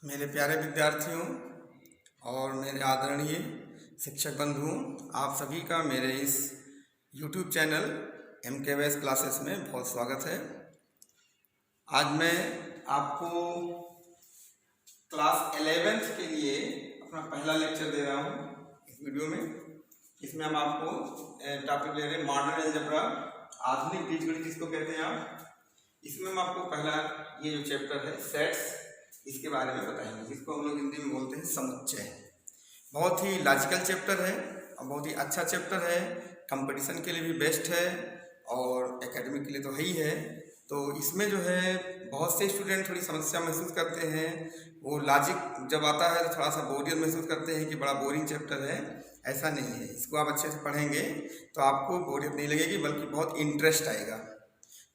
मेरे प्यारे विद्यार्थियों और मेरे आदरणीय शिक्षक बंधुओं, आप सभी का मेरे इस YouTube चैनल MKVS क्लासेस में बहुत स्वागत है। आज मैं आपको क्लास 11th के लिए अपना पहला लेक्चर दे रहा हूँ इस वीडियो में। इसमें हम आपको टॉपिक ले रहे हैं मॉडर्न अलजेब्रा, आधुनिक बीजगणित जिसको कहते हैं आप। इसमें हम आपको पहला ये जो चैप्टर है सेट्स, इसके बारे में बताएंगे, जिसको हम लोग हिंदी में बोलते हैं समुच्चय। बहुत ही लॉजिकल चैप्टर है और बहुत ही अच्छा चैप्टर है। कंपटीशन के लिए भी बेस्ट है और एकेडमिक के लिए तो है ही है। तो इसमें जो है बहुत से स्टूडेंट थोड़ी समस्या महसूस करते हैं, वो लॉजिक जब आता है तो थोड़ा सा बोरियत महसूस करते हैं कि बड़ा बोरिंग चैप्टर है। ऐसा नहीं है, इसको आप अच्छे से पढ़ेंगे तो आपको बोरियत नहीं लगेगी, बल्कि बहुत इंटरेस्ट आएगा।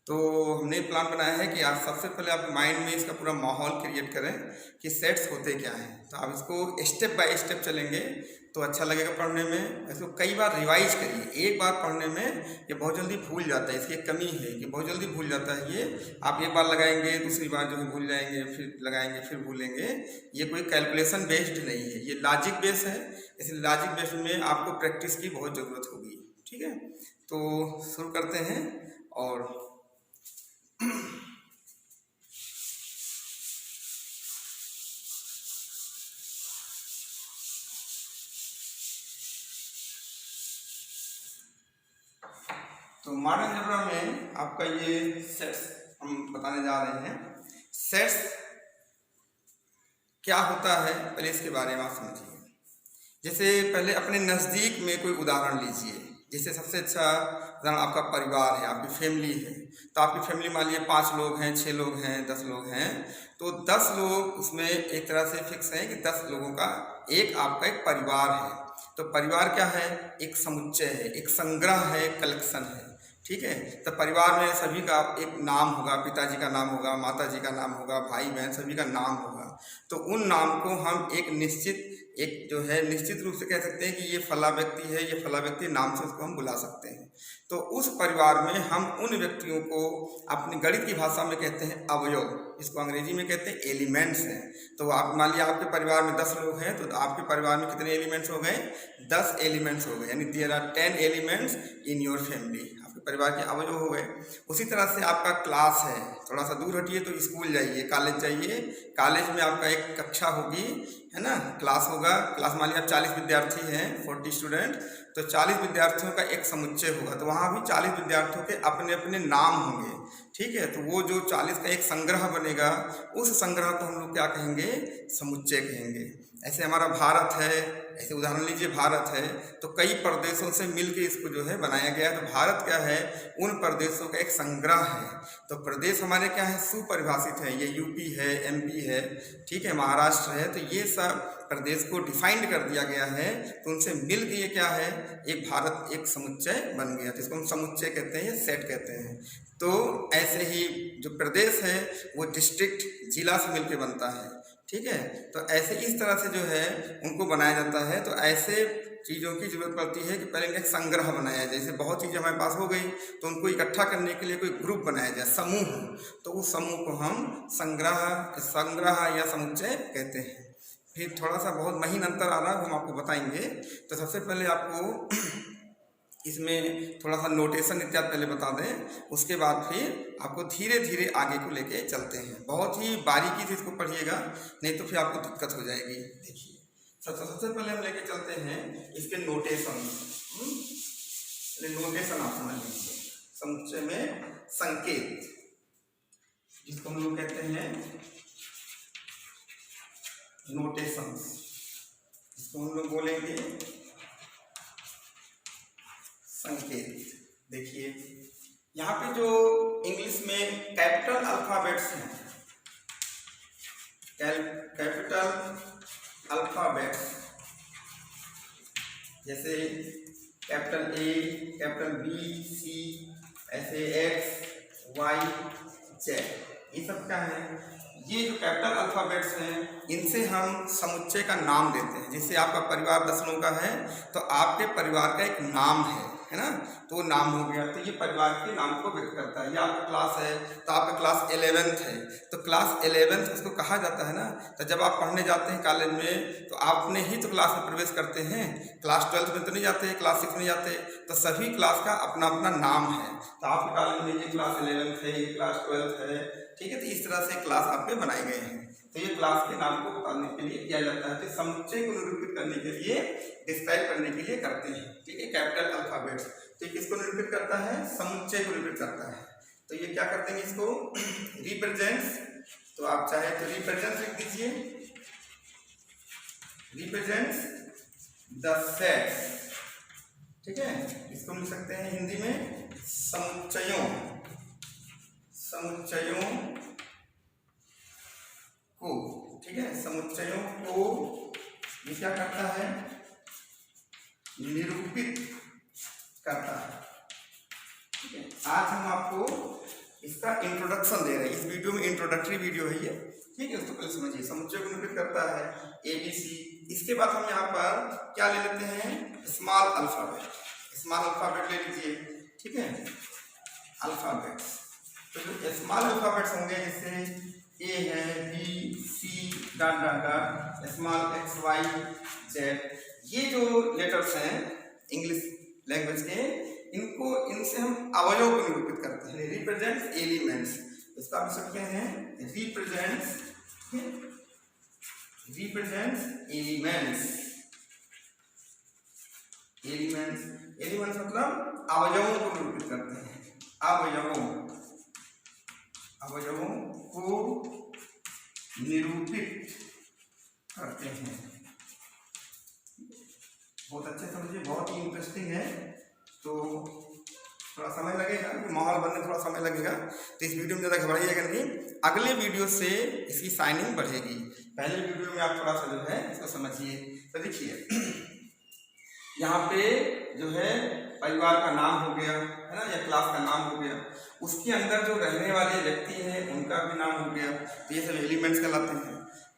तो हमने प्लान बनाया है कि आप सबसे पहले आप माइंड में इसका पूरा माहौल क्रिएट करें कि सेट्स होते क्या हैं। तो आप इसको स्टेप बाय स्टेप चलेंगे तो अच्छा लगेगा पढ़ने में। इसको कई बार रिवाइज करिए। एक बार पढ़ने में ये बहुत जल्दी भूल जाता है, इसकी एक कमी है कि बहुत जल्दी भूल जाता है ये। आप एक बार लगाएंगे, दूसरी बार जो है भूल जाएंगे, फिर लगाएंगे, फिर भूलेंगे। ये कोई कैलकुलेशन बेस्ड नहीं है, ये लॉजिक बेस्ड है। इसलिए लॉजिक बेस्ड में आपको प्रैक्टिस की बहुत ज़रूरत होगी। ठीक है, तो शुरू करते हैं। और तो मॉडर्न अलजेब्रा में आपका ये सेट्स हम बताने जा रहे हैं। सेट्स क्या होता है पहले इसके बारे में आप समझिए। जैसे पहले अपने नज़दीक में कोई उदाहरण लीजिए। जैसे सबसे अच्छा उदाहरण आपका परिवार है, आपकी फैमिली है। तो आपकी फैमिली मान लीजिए 5 लोग हैं, 6 लोग हैं, 10 लोग हैं। तो 10 लोग उसमें एक तरह से फिक्स है कि 10 लोगों का एक आपका एक परिवार है। तो परिवार क्या है? एक समुच्चय है, एक संग्रह है, एक कलेक्शन है। ठीक है, तो परिवार में सभी का एक नाम होगा, पिताजी का नाम होगा, माताजी का नाम होगा, भाई बहन सभी का नाम होगा। तो उन नाम को हम एक निश्चित रूप से कह सकते हैं कि ये फला व्यक्ति है, ये फला व्यक्ति, नाम से उसको हम बुला सकते हैं। तो उस परिवार में हम उन व्यक्तियों को अपनी गणित की भाषा में कहते हैं अवयव, इसको अंग्रेजी में कहते हैं एलिमेंट्स हैं। तो आप मान लिया आपके परिवार में 10 लोग हैं, तो आपके परिवार में कितने एलिमेंट्स हो गए? 10 एलिमेंट्स हो गए, यानी there are 10 elements in your family. परिवार के अवयव हो गए। उसी तरह से आपका क्लास है, थोड़ा सा दूर हटिए तो स्कूल जाइए, कॉलेज जाइए। कॉलेज में आपका एक कक्षा होगी, है ना, क्लास होगा। क्लास मान लीजिए आप 40 विद्यार्थी हैं, 40 स्टूडेंट, तो 40 विद्यार्थियों का एक समुच्चय होगा। तो वहाँ भी 40 विद्यार्थियों के अपने अपने नाम होंगे। ठीक है, तो वो जो 40 का एक संग्रह बनेगा, उस संग्रह को हम लोग क्या कहेंगे? समुच्चय कहेंगे। ऐसे हमारा भारत है, ऐसे उदाहरण लीजिए भारत है, तो कई प्रदेशों से मिलकर इसको जो है बनाया गया है। तो भारत क्या है? उन प्रदेशों का एक संग्रह है। तो प्रदेश हमारे क्या है? सुपरिभाषित है। ये यूपी है, MP है, ठीक है, महाराष्ट्र है। तो ये सब प्रदेश को डिफाइंड कर दिया गया है। तो उनसे मिल के ये क्या है? एक भारत, एक समुच्चय बन गया। तो इसको हम समुच्चय कहते हैं, सेट कहते हैं। तो ऐसे ही जो प्रदेश है वो डिस्ट्रिक्ट, जिला से मिलकर बनता है। ठीक है, तो ऐसे इस तरह से जो है उनको बनाया जाता है। तो ऐसे चीज़ों की जरूरत पड़ती है कि पहले एक संग्रह बनाया जाए। जैसे बहुत चीज़ें हमारे पास हो गई तो उनको इकट्ठा करने के लिए कोई ग्रुप बनाया जाए, समूह। तो उस समूह को हम संग्रह या समुच्चय कहते हैं। फिर थोड़ा सा बहुत महीन अंतर आ रहा है, हम आपको बताएंगे। तो सबसे पहले आपको इसमें थोड़ा सा नोटेशन इत्यादि पहले बता दें, उसके बाद फिर आपको धीरे धीरे आगे को लेके चलते हैं। बहुत ही बारीकी से इसको पढ़िएगा, नहीं तो फिर आपको दिक्कत हो जाएगी। देखिए, सबसे पहले हम लेके चलते हैं इसके नोटेशन। नोटेशन आप समझ लीजिए। समुच्चय में संकेत, जिसको हम लोग कहते हैं नोटेशन, इसको हम लोग बोलेंगे संकेत। देखिए यहाँ पे जो इंग्लिश में कैपिटल अल्फाबेट्स हैं, कैपिटल अल्फाबेट्स, जैसे capital A, capital B, C, ऐसे X, Y, Z, ये सब क्या है? ये जो कैपिटल अल्फाबेट्स हैं, इनसे हम समुच्चय का नाम देते हैं। जैसे आपका परिवार 10 लोगों का है, तो आपके परिवार का एक नाम है है ना, तो नाम हो गया। तो ये परिवार के नाम को व्यक्त करता है। ये आपका क्लास है तो आपका क्लास 11th है, तो क्लास 11th उसको कहा जाता है ना। तो जब आप पढ़ने जाते हैं कॉलेज में तो आपने ही तो क्लास में प्रवेश करते हैं, क्लास 12th में तो नहीं जाते, क्लास 6 में जाते। तो सभी क्लास का अपना अपना नाम है। तो आपके कॉलेज में ये क्लास 11th है, ये क्लास 12th है, ठीक है। तो इस तरह से क्लास आपके बनाए गए हैं। तो ये क्लास के नाम को बताने के लिए किया जाता है। तो समुच्चय को निरूपित करने के लिए, डिस्क्राइब करने के लिए करते हैं, ठीक है। कैपिटल अल्फाबेट तो किसको निरूपित करता है, समुच्चय को निरूपित करता है। तो ये क्या करते हैं, इसको रिप्रेजेंट्स। तो आप चाहे तो रिप्रेजेंट्स लिख दीजिए, रिप्रेजेंट्स द सेट, ठीक है। इसको लिख सकते हैं हिंदी में समुच्चयों, समुच्चयों को, ठीक है। समुच्चयों को ये क्या करता है, निरूपित करता है, ठीक है। आज हम आपको इसका इंट्रोडक्शन दे रहे हैं। इस वीडियो में इंट्रोडक्टरी वीडियो है ये, ठीक है। उसको पहले समझिए, समुच्चय को निरूपित करता है ABC। इसके बाद हम यहाँ पर क्या ले लेते हैं, स्मॉल अल्फाबेट। स्मॉल अल्फाबेट ले लीजिए, ठीक है। अल्फाबेट्स तो जो स्मॉल अल्फाबेट्स होंगे जैसे A है, B, C, dot dot dot, small x, y, z, ये जो लेटर्स हैं इंग्लिश लैंग्वेज के, इनको, इनसे हम अवयव को निरूपित करते हैं, रिप्रेजेंट्स एलिमेंट्स। इसका आप सकते हैं represents, represents elements. Elements, elements मतलब अवयवों को निरूपित करते हैं, अवयवों, अवयवों को निरूपित करते हैं। बहुत अच्छे समझिए, बहुत ही इंटरेस्टिंग है। तो थोड़ा समय लगेगा, माहौल बनने थोड़ा समय लगेगा, तो इस वीडियो में ज़्यादा घबराइएगा नहीं। अगले वीडियो से इसकी शाइनिंग बढ़ेगी। पहले वीडियो में आप थोड़ा सा जो है इसको समझिए। तो देखिए यहाँ पे जो है परिवार का नाम हो गया, है ना, या क्लास का नाम हो गया, उसके अंदर जो रहने वाले व्यक्ति हैं उनका भी नाम हो गया। तो ये सब एलिमेंट्स कहलाते हैं।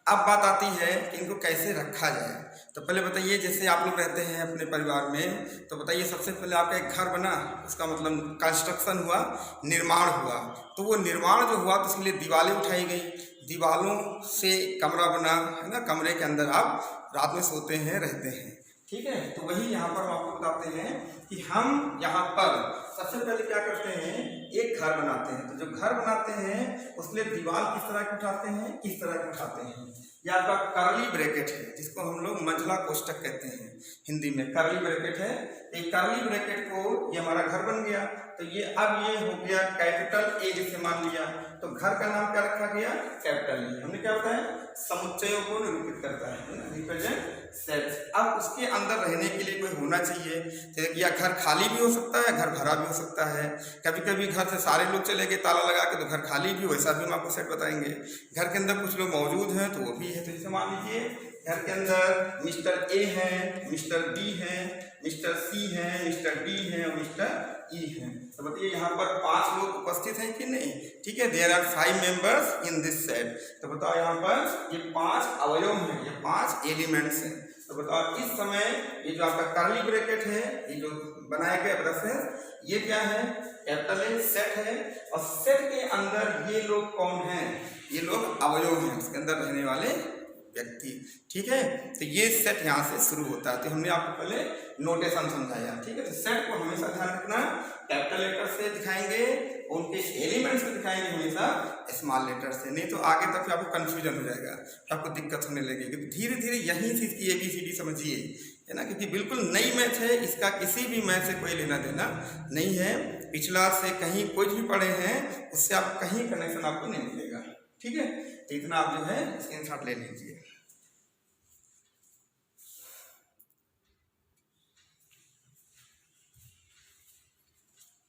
अब बात आती है कि इनको कैसे रखा जाए। तो पहले बताइए, जैसे आप लोग रहते हैं अपने परिवार में, तो बताइए सबसे पहले आपका एक घर बना, उसका मतलब कंस्ट्रक्शन हुआ, निर्माण हुआ। तो वो निर्माण जो हुआ तो उसके लिए दीवारें उठाई गई, दीवारों से कमरा बना, है ना, कमरे के अंदर आप रात में सोते हैं, रहते हैं, ठीक है। तो वही यहाँ पर हम आपको बताते हैं कि हम यहाँ पर सबसे पहले क्या करते हैं, एक घर बनाते हैं। तो जो घर बनाते हैं उसके लिए दीवार किस तरह की उठाते हैं, किस तरह की उठाते हैं। यह आपका कर्ली ब्रैकेट है, जिसको हम लोग मंझला कोष्टक कहते हैं, हिंदी में कर्ली ब्रैकेट है। एक कर्ली ब्रैकेट को, ये हमारा घर बन गया। तो ये अब ये हो गया कैपिटल ए, जैसे मान लिया। तो घर का नाम क्या रखा गया, कैपिटल ए। हमने क्या बताया, समुच्चयों को निरूपित करता है, रिप्रेजेंट सेट्स। अब उसके अंदर रहने के लिए कोई होना चाहिए, जैसे या घर खाली भी हो सकता है, घर भरा भी हो सकता है। कभी कभी घर से सारे लोग चले गए ताला लगा के, तो घर खाली भी, वैसा भी हम आपको सेट बताएंगे। घर के अंदर कुछ लोग मौजूद हैं तो वो भी है। तो जैसे मान लीजिए घर के अंदर मिस्टर ए है, मिस्टर बी है, मिस्टर सी है, मिस्टर डी है और मिस्टर ई है। तो बताइए यहाँ पर 5 लोग उपस्थित हैं कि नहीं, ठीक है। There are 5 members in this set. तो बताओ यहाँ पर ये 5 अवयव हैं, ये 5 एलिमेंट्स हैं। तो बताओ इस समय ये जो आपका कर्ली ब्रैकेट है, ये जो बनाया गया ब्रैकेट, ये क्या है, कैपिटल ए, सेट है। और सेट के अंदर ये लोग कौन हैं, ये लोग अवयव हैं, उसके अंदर रहने वाले व्यक्ति, ठीक है। तो ये सेट यहाँ से शुरू होता है। तो हमने आपको पहले नोटेशन समझाया, ठीक है। तो सेट को हमेशा ध्यान रखना, कैपिटल लेटर से दिखाएंगे, उनके एलिमेंट्स को दिखाएंगे हमेशा स्मॉल लेटर से, नहीं तो आगे तक आपको कंफ्यूजन हो जाएगा, आपको दिक्कत होने लगेगी। तो धीरे धीरे यहीं से इसकी ABCD समझिए, है ना, क्योंकि बिल्कुल नई मैथ है, इसका किसी भी मैथ से कोई लेना देना नहीं है। पिछला से कहीं कुछ भी पढ़े हैं उससे आप कहीं कनेक्शन आपको नहीं मिलेगा, ठीक है। तो इतना आप जो है स्क्रीनशॉट ले लीजिए।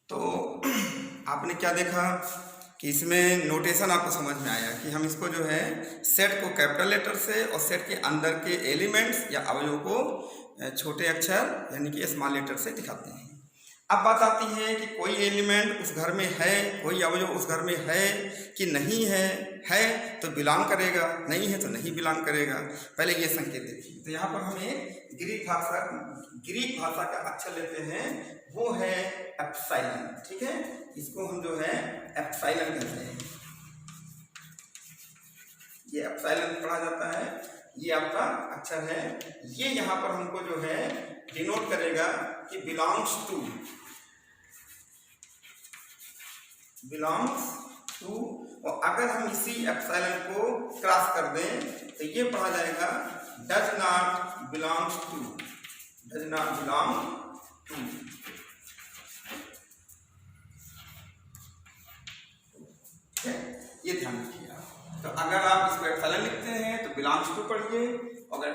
तो आपने क्या देखा कि इसमें नोटेशन आपको समझ में आया कि हम इसको जो है सेट को कैपिटल लेटर से और सेट के अंदर के एलिमेंट्स या अवयवों को छोटे अक्षर यानी कि स्मॉल लेटर से दिखाते हैं। अब बात आती है कि कोई एलिमेंट उस घर में है, कोई अवयव उस घर में है कि नहीं है तो बिलोंग करेगा, नहीं है तो नहीं बिलोंग करेगा। पहले ये संकेत देखिए। तो यहाँ पर हमें ग्रीक भाषा का अक्षर लेते हैं, वो है एप्सिलॉन। ठीक है, इसको हम जो है एप्सिलॉन कहते हैं। ये एप्सिलॉन पढ़ा जाता है, ये आपका अक्षर है। ये यहाँ पर हमको जो है डिनोट करेगा कि बिलोंग्स टू, और अगर हम इसी एप्सिलॉन को क्रॉस कर दें तो ये पढ़ा जाएगा डज नॉट बिलोंग टू। ये ध्यान रखिए आप। तो अगर आप इसको एप्सिलॉन लिखते हैं तो बिलोंग्स टू पढ़िए, अगर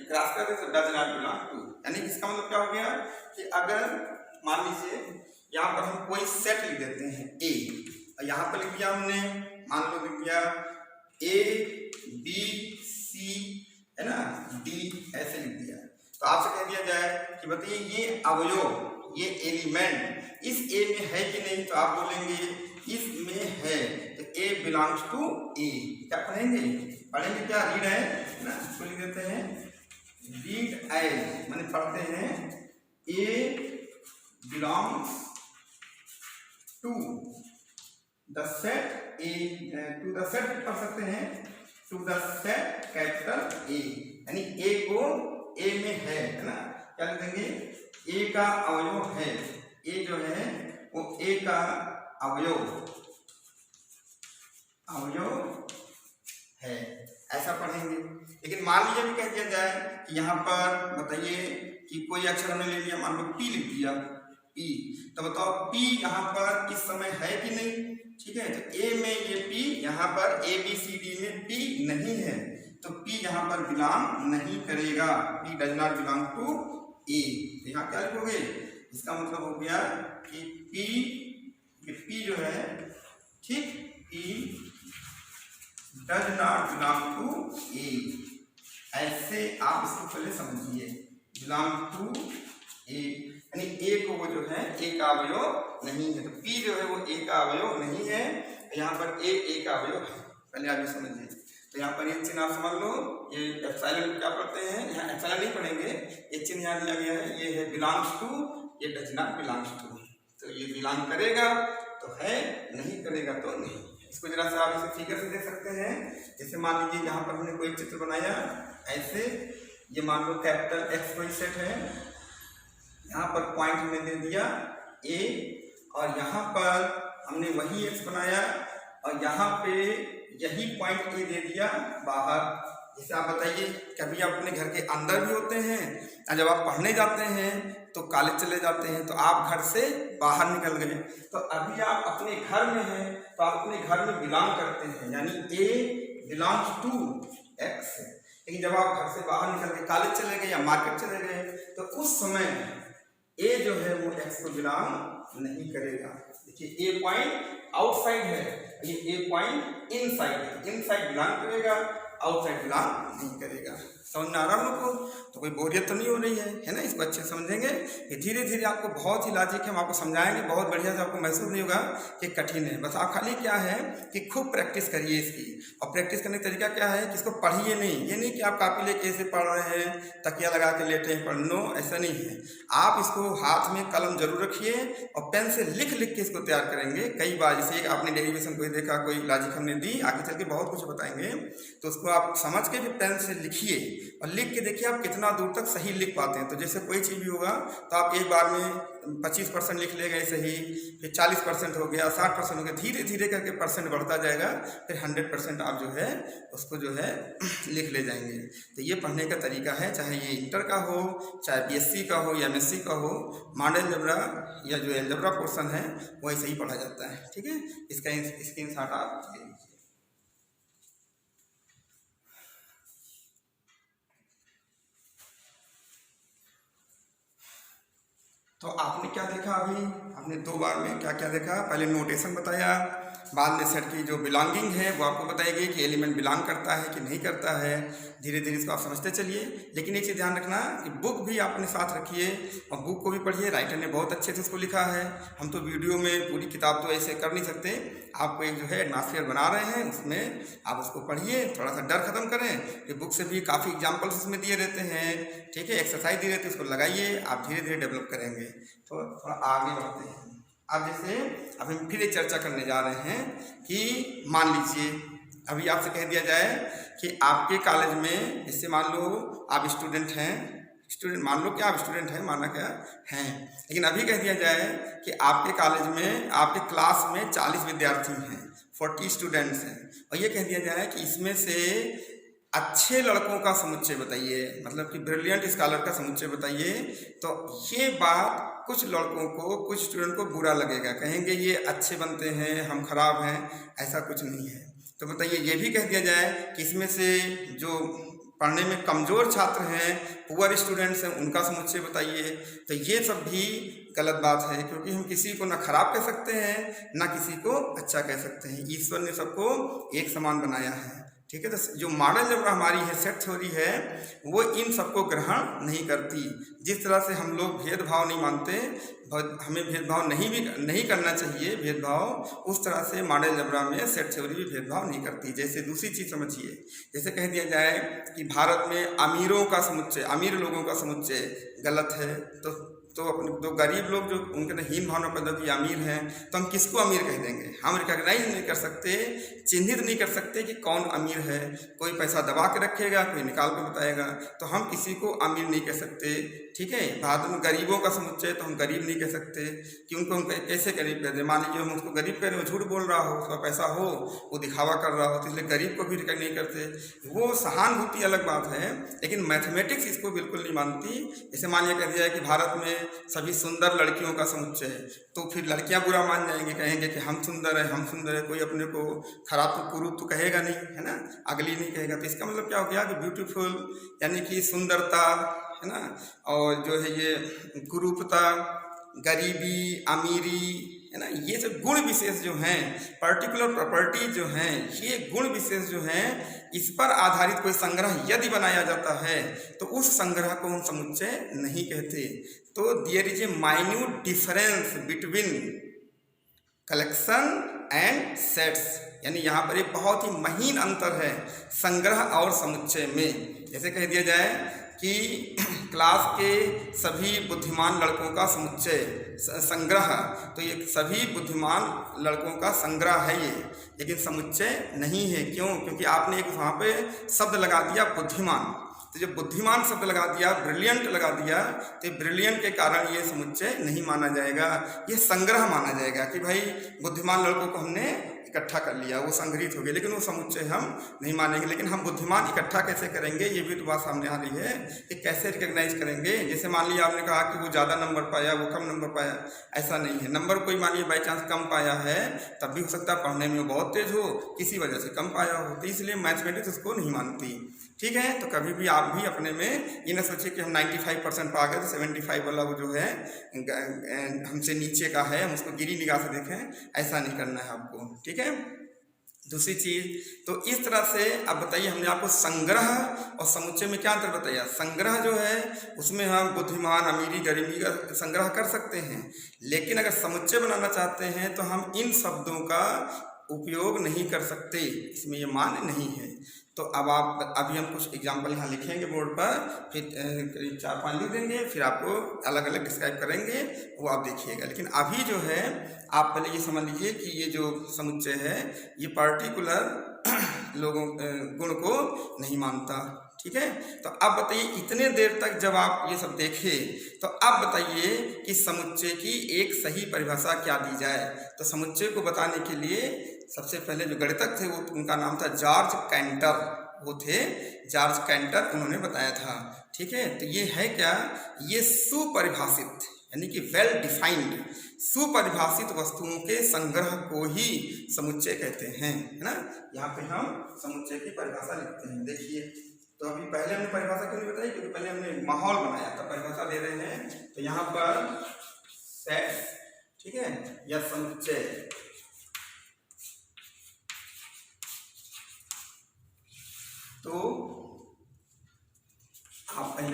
क्रॉस कर दें तो डज नॉट बिलोंग टू। यानी इसका मतलब क्या हो गया कि अगर मान लीजिए यहाँ पर हम कोई सेट लिख देते हैं ए, और यहाँ पर लिख दिया हमने, मान लो लिख दिया ए बी सी, है ना, डी, ऐसे लिख दिया। तो आपसे कह दिया जाए कि बताइए ये अवयव, ये एलिमेंट इस ए में है कि नहीं, तो आप बोलेंगे इसमें है, तो ए बिलोंग्स टू ए। क्या पढ़ेंगे क्या, रीड है ना, इसको लिख देते हैं रीड एज, माने पढ़ते हैं A belongs to the set A, to the set पढ़ सकते हैं, to the set capital A, यानी ए को ए में है ना। क्या लिख देंगे, ए का अवयव है, ए जो है वो ए का अवयव है, ऐसा पढ़ेंगे। लेकिन मान लीजिए भी कह दिया जाए कि यहाँ पर बताइए कि कोई अक्षर हमने ले लिया, मान लो पी लिख दिया, पी, तो बताओ पी यहाँ पर इस समय है कि नहीं। ठीक है, तो ए में ये पी, यहाँ पर ए बी सी डी में पी नहीं है, तो पी यहाँ पर बिलोंग नहीं करेगा, P does not belong to A. तो यहाँ क्या लिखोगे, इसका मतलब हो गया कि पी जो है, ठीक, P does not belong to A. ऐसे आप इसको पहले समझिए, बिलोंग टू ए, यानी ए को वो जो है ए का अवयव नहीं है, तो पी जो है वो ए का अवयव नहीं है, यहाँ पर ए का अवयव है। पहले आप ये समझिए। तो यहाँ पर ये चिन्ह आप समझ लो, ये एप्सिलॉन क्या पढ़ते हैं, यहाँ एप्सिलॉन नहीं पढ़ेंगे, ये चिन्ह यहाँ दिया गया है, ये है बिलोंग्स टू, ये डज नॉट बिलोंग्स टू। तो ये बिलोंग करेगा तो है, नहीं करेगा तो नहीं। इसको जरा सा आप इसे फिगर से देख सकते हैं। जैसे मान लीजिए यहाँ पर हमने कोई चित्र बनाया ऐसे, ये मान लो कैपिटल एक्स कोई सेट है, यहाँ पर पॉइंट हमने दे दिया ए, और यहाँ पर हमने वही एक्स बनाया, और यहाँ पे यही पॉइंट ए दे दिया बाहर। जैसे आप बताइए, कभी आप अपने घर के अंदर भी होते हैं, और जब आप पढ़ने जाते हैं तो कॉलेज चले जाते हैं, तो आप घर से बाहर निकल गए, तो अभी आप अपने घर में हैं, तो आप अपने घर में बिलोंग करते हैं, यानी ए बिलोंग्स टू एक्स। लेकिन जब आप घर से बाहर निकल के कॉलेज चले गए या मार्केट चले गए, तो उस समय ए जो है वो एक्स को बिलोंग नहीं करेगा। देखिए ए पॉइंट आउटसाइड है, ये ए पॉइंट इनसाइड है, इनसाइड बिलोंग करेगा, आउटसाइड बिलोंग नहीं करेगा। समझ में आ रहा हम लोग को? तो कोई बोरियत तो नहीं हो रही है ना? इसको अच्छे से समझेंगे, ये धीरे धीरे आपको बहुत ही लॉजिक है, हम आपको समझाएंगे बहुत बढ़िया से, आपको महसूस नहीं होगा कि कठिन है। बस आप खाली क्या है कि खूब प्रैक्टिस करिए इसकी, और प्रैक्टिस करने का तरीका क्या है कि इसको पढ़िए नहीं, ये नहीं कि आप कॉपी लेके ऐसे पढ़ रहे हैं, तकिया लगा के लेटे हैं पढ़, नो, ऐसा नहीं है। आप इसको हाथ में कलम जरूर रखिए, और पेन से लिख लिख के इसको तैयार करेंगे कई बार। जैसे एक आपने डेरिवेशन कोई देखा, कोई लॉजिक हमने दी, आगे चल के बहुत कुछ बताएंगे, तो उसको आप समझ के भी पेन से लिखिए, और लिख के देखिए आप कितना दूर तक सही लिख पाते हैं। तो जैसे कोई चीज़ भी होगा तो आप एक बार में 25% लिख ले गए सही, फिर 40% हो गया, 60% हो गया, धीरे धीरे करके परसेंट बढ़ता जाएगा, फिर 100% आप जो है उसको जो है लिख ले जाएंगे। तो ये पढ़ने का तरीका है, चाहे ये इंटर का हो, चाहे बीएससी का हो या एमएससी का हो, मॉडल अलजेब्रा या जो अलजेब्रा पोर्शन है वो ऐसे ही पढ़ा जाता है। ठीक है, इसका स्क्रीनशॉट आप ले लीजिए। तो आपने क्या देखा, अभी आपने 2 बार में क्या क्या देखा? पहले नोटेशन बताया, बाद में सेट की जो बिलोंगिंग है वो आपको बताएगी कि एलिमेंट बिलोंग करता है कि नहीं करता है। धीरे धीरे इसको आप समझते चलिए। लेकिन एक चीज़ ध्यान रखना कि बुक भी आप अपने साथ रखिए और बुक को भी पढ़िए। राइटर ने बहुत अच्छे से उसको लिखा है। हम तो वीडियो में पूरी किताब तो ऐसे कर नहीं सकते, आपको एक जो है एटमॉस्फेयर बना रहे हैं, उसमें आप उसको पढ़िए, थोड़ा सा डर खत्म करें। कि बुक से भी काफ़ी एग्जाम्पल्स उसमें दिए रहते हैं, ठीक है, एक्सरसाइज दी रहती है, उसको लगाइए, आप धीरे धीरे डेवलप करेंगे। तो थोड़ा आगे बढ़ते हैं। अब जैसे अब हम फिर एक चर्चा करने जा रहे हैं कि मान लीजिए अभी आपसे कह दिया जाए कि आपके कॉलेज में, जैसे मान लो आप स्टूडेंट हैं, स्टूडेंट मान लो कि आप स्टूडेंट हैं, माना क्या हैं, लेकिन अभी कह दिया जाए कि आपके कॉलेज में, आपके क्लास में 40 विद्यार्थी हैं, 40 स्टूडेंट्स हैं, और ये कह दिया जाए कि इसमें से अच्छे लड़कों का समुच्चय बताइए, मतलब कि ब्रिलियंट स्कॉलर का समुच्चय बताइए। तो ये बात कुछ लड़कों को, कुछ स्टूडेंट को बुरा लगेगा, कहेंगे ये अच्छे बनते हैं, हम खराब हैं, ऐसा कुछ नहीं है। तो बताइए, ये भी कह दिया जाए कि इसमें से जो पढ़ने में कमज़ोर छात्र हैं, पुअर स्टूडेंट्स हैं, उनका समुच्चय बताइए। तो ये सब भी गलत बात है, क्योंकि हम किसी को ना खराब कह सकते हैं ना किसी को अच्छा कह सकते हैं। ईश्वर ने सबको एक समान बनाया है, ठीक है। तो जो मॉडल अलजेब्रा हमारी है, सेट थ्योरी है, वो इन सबको ग्रहण नहीं करती। जिस तरह से हम लोग भेदभाव नहीं मानते, हमें भेदभाव नहीं करना चाहिए भेदभाव, उस तरह से मॉडल अलजेब्रा में सेट थ्योरी भी भेदभाव नहीं करती। जैसे दूसरी चीज़ समझिए, जैसे कह दिया जाए कि भारत में अमीरों का समुच्चय, अमीर लोगों का समुच्चय गलत है, तो अपने तो गरीब लोग जो उनके अंदर हीन भावना पैदा की अमीर हैं, तो हम किसको अमीर कह देंगे? हम रिकॉग्नाइज नहीं कर सकते, चिन्हित नहीं कर सकते कि कौन अमीर है। कोई पैसा दबा के रखेगा, कोई निकाल के बताएगा, तो हम किसी को अमीर नहीं कह सकते, ठीक है। भारत में गरीबों का समुच्चय, तो हम गरीब नहीं कह सकते कि उनको हम कैसे गरीब कह दें। मान लीजिए हम उसको गरीब कह रहे हो, झूठ बोल रहा हो, उसका पैसा हो, वो दिखावा कर रहा हो, तो इसलिए गरीब को भी रिकॉग्नाइज नहीं करते। वो सहानुभूति अलग बात है, लेकिन मैथमेटिक्स इसको बिल्कुल नहीं मानती। जैसे मान लिया कह दिया है कि भारत में सभी सुंदर लड़कियों का समुच्चय है, तो फिर लड़कियां बुरा मान जाएंगे, कहेंगे कि हम सुंदर है, हम सुंदर है, कोई अपने को खराब तो कुरूप तो कहेगा नहीं, है ना, अगली नहीं कहेगा। तो इसका मतलब क्या हो गया कि ब्यूटीफुल यानी कि सुंदरता, है ना, और जो है ये कुरूपता, गरीबी, अमीरी, है ना, ये जो गुण विशेष जो हैं, पर्टिकुलर प्रॉपर्टी जो हैं, ये गुण विशेष जो हैं, इस पर आधारित कोई संग्रह यदि बनाया जाता है तो उस संग्रह को हम समुच्चय नहीं कहते। तो there is a minute difference between collection and sets, यानी यहाँ पर एक बहुत ही महीन अंतर है संग्रह और समुच्चय में। जैसे कह दिया जाए कि क्लास के सभी बुद्धिमान लड़कों का समुच्चय संग्रह, तो ये सभी बुद्धिमान लड़कों का संग्रह है ये, लेकिन समुच्चय नहीं है। क्यों? क्योंकि आपने एक वहाँ पे शब्द लगा दिया बुद्धिमान, तो जब बुद्धिमान शब्द लगा दिया, ब्रिलियंट लगा दिया, तो ब्रिलियंट के कारण ये समुच्चय नहीं माना जाएगा, ये संग्रह माना जाएगा कि भाई बुद्धिमान लड़कों को हमने इकट्ठा कर लिया, वो संग्रहित हो गए, लेकिन वो समुच्चय हम नहीं मानेंगे। लेकिन हम बुद्धिमान इकट्ठा कैसे करेंगे, ये भी तो बात सामने आ रही है कि कैसे रिकॉग्नाइज करेंगे। जैसे मान लिया आपने कहा कि वो ज़्यादा नंबर पाया, वो कम नंबर पाया, ऐसा नहीं है। नंबर कोई मान लिया बाई चांस कम पाया है, तब भी हो सकता है पढ़ने में वो बहुत तेज हो, किसी वजह से कम पाया हो, तो इसलिए मैथमेटिक्स उसको नहीं मानती, ठीक है। तो कभी भी आप भी अपने में ये ना सोचिए कि हम 95% पा गए तो 75 वाला वो जो है हमसे नीचे का है, हम उसको गिरी निगाह से देखें, ऐसा नहीं करना है आपको, ठीक है। दूसरी चीज़, तो इस तरह से अब बताइए, हमने आपको संग्रह और समुच्चय में क्या अंतर बताया। संग्रह जो है उसमें हम बुद्धिमान, अमीरी, गरीबी का संग्रह कर सकते हैं, लेकिन अगर समुच्चय बनाना चाहते हैं तो हम इन शब्दों का उपयोग नहीं कर सकते, इसमें ये मान्य नहीं है। तो अब आप अभी हम कुछ एग्जाम्पल यहाँ लिखेंगे बोर्ड पर, फिर करीब 4-5 लिख देंगे, फिर आपको अलग अलग डिस्क्राइब करेंगे, वो आप देखिएगा। लेकिन अभी जो है आप पहले ये समझ लीजिए कि ये जो समुच्चय है ये पर्टिकुलर लोगों गुण को नहीं मानता, ठीक है। तो अब बताइए, इतने देर तक जब आप ये सब देखें तो अब बताइए कि समुच्चय की एक सही परिभाषा क्या दी जाए। तो समुच्चय को बताने के लिए सबसे पहले जो गणितज्ञ थे, वो उनका नाम था जॉर्ज कैंटर, वो थे जॉर्ज कैंटर, उन्होंने बताया था, ठीक है। तो ये है क्या, ये सुपरिभाषित यानी कि वेल डिफाइंड सुपरिभाषित वस्तुओं के संग्रह को ही समुच्चय कहते हैं, है ना। यहाँ पे हम समुच्चय की परिभाषा लिखते हैं, देखिए। तो अभी पहले हमने परिभाषा क्यों नहीं बताई, क्योंकि पहले हमने माहौल बनाया था, परिभाषा दे रहे हैं। तो यहाँ पर सेट, ठीक है, या समुच्चय,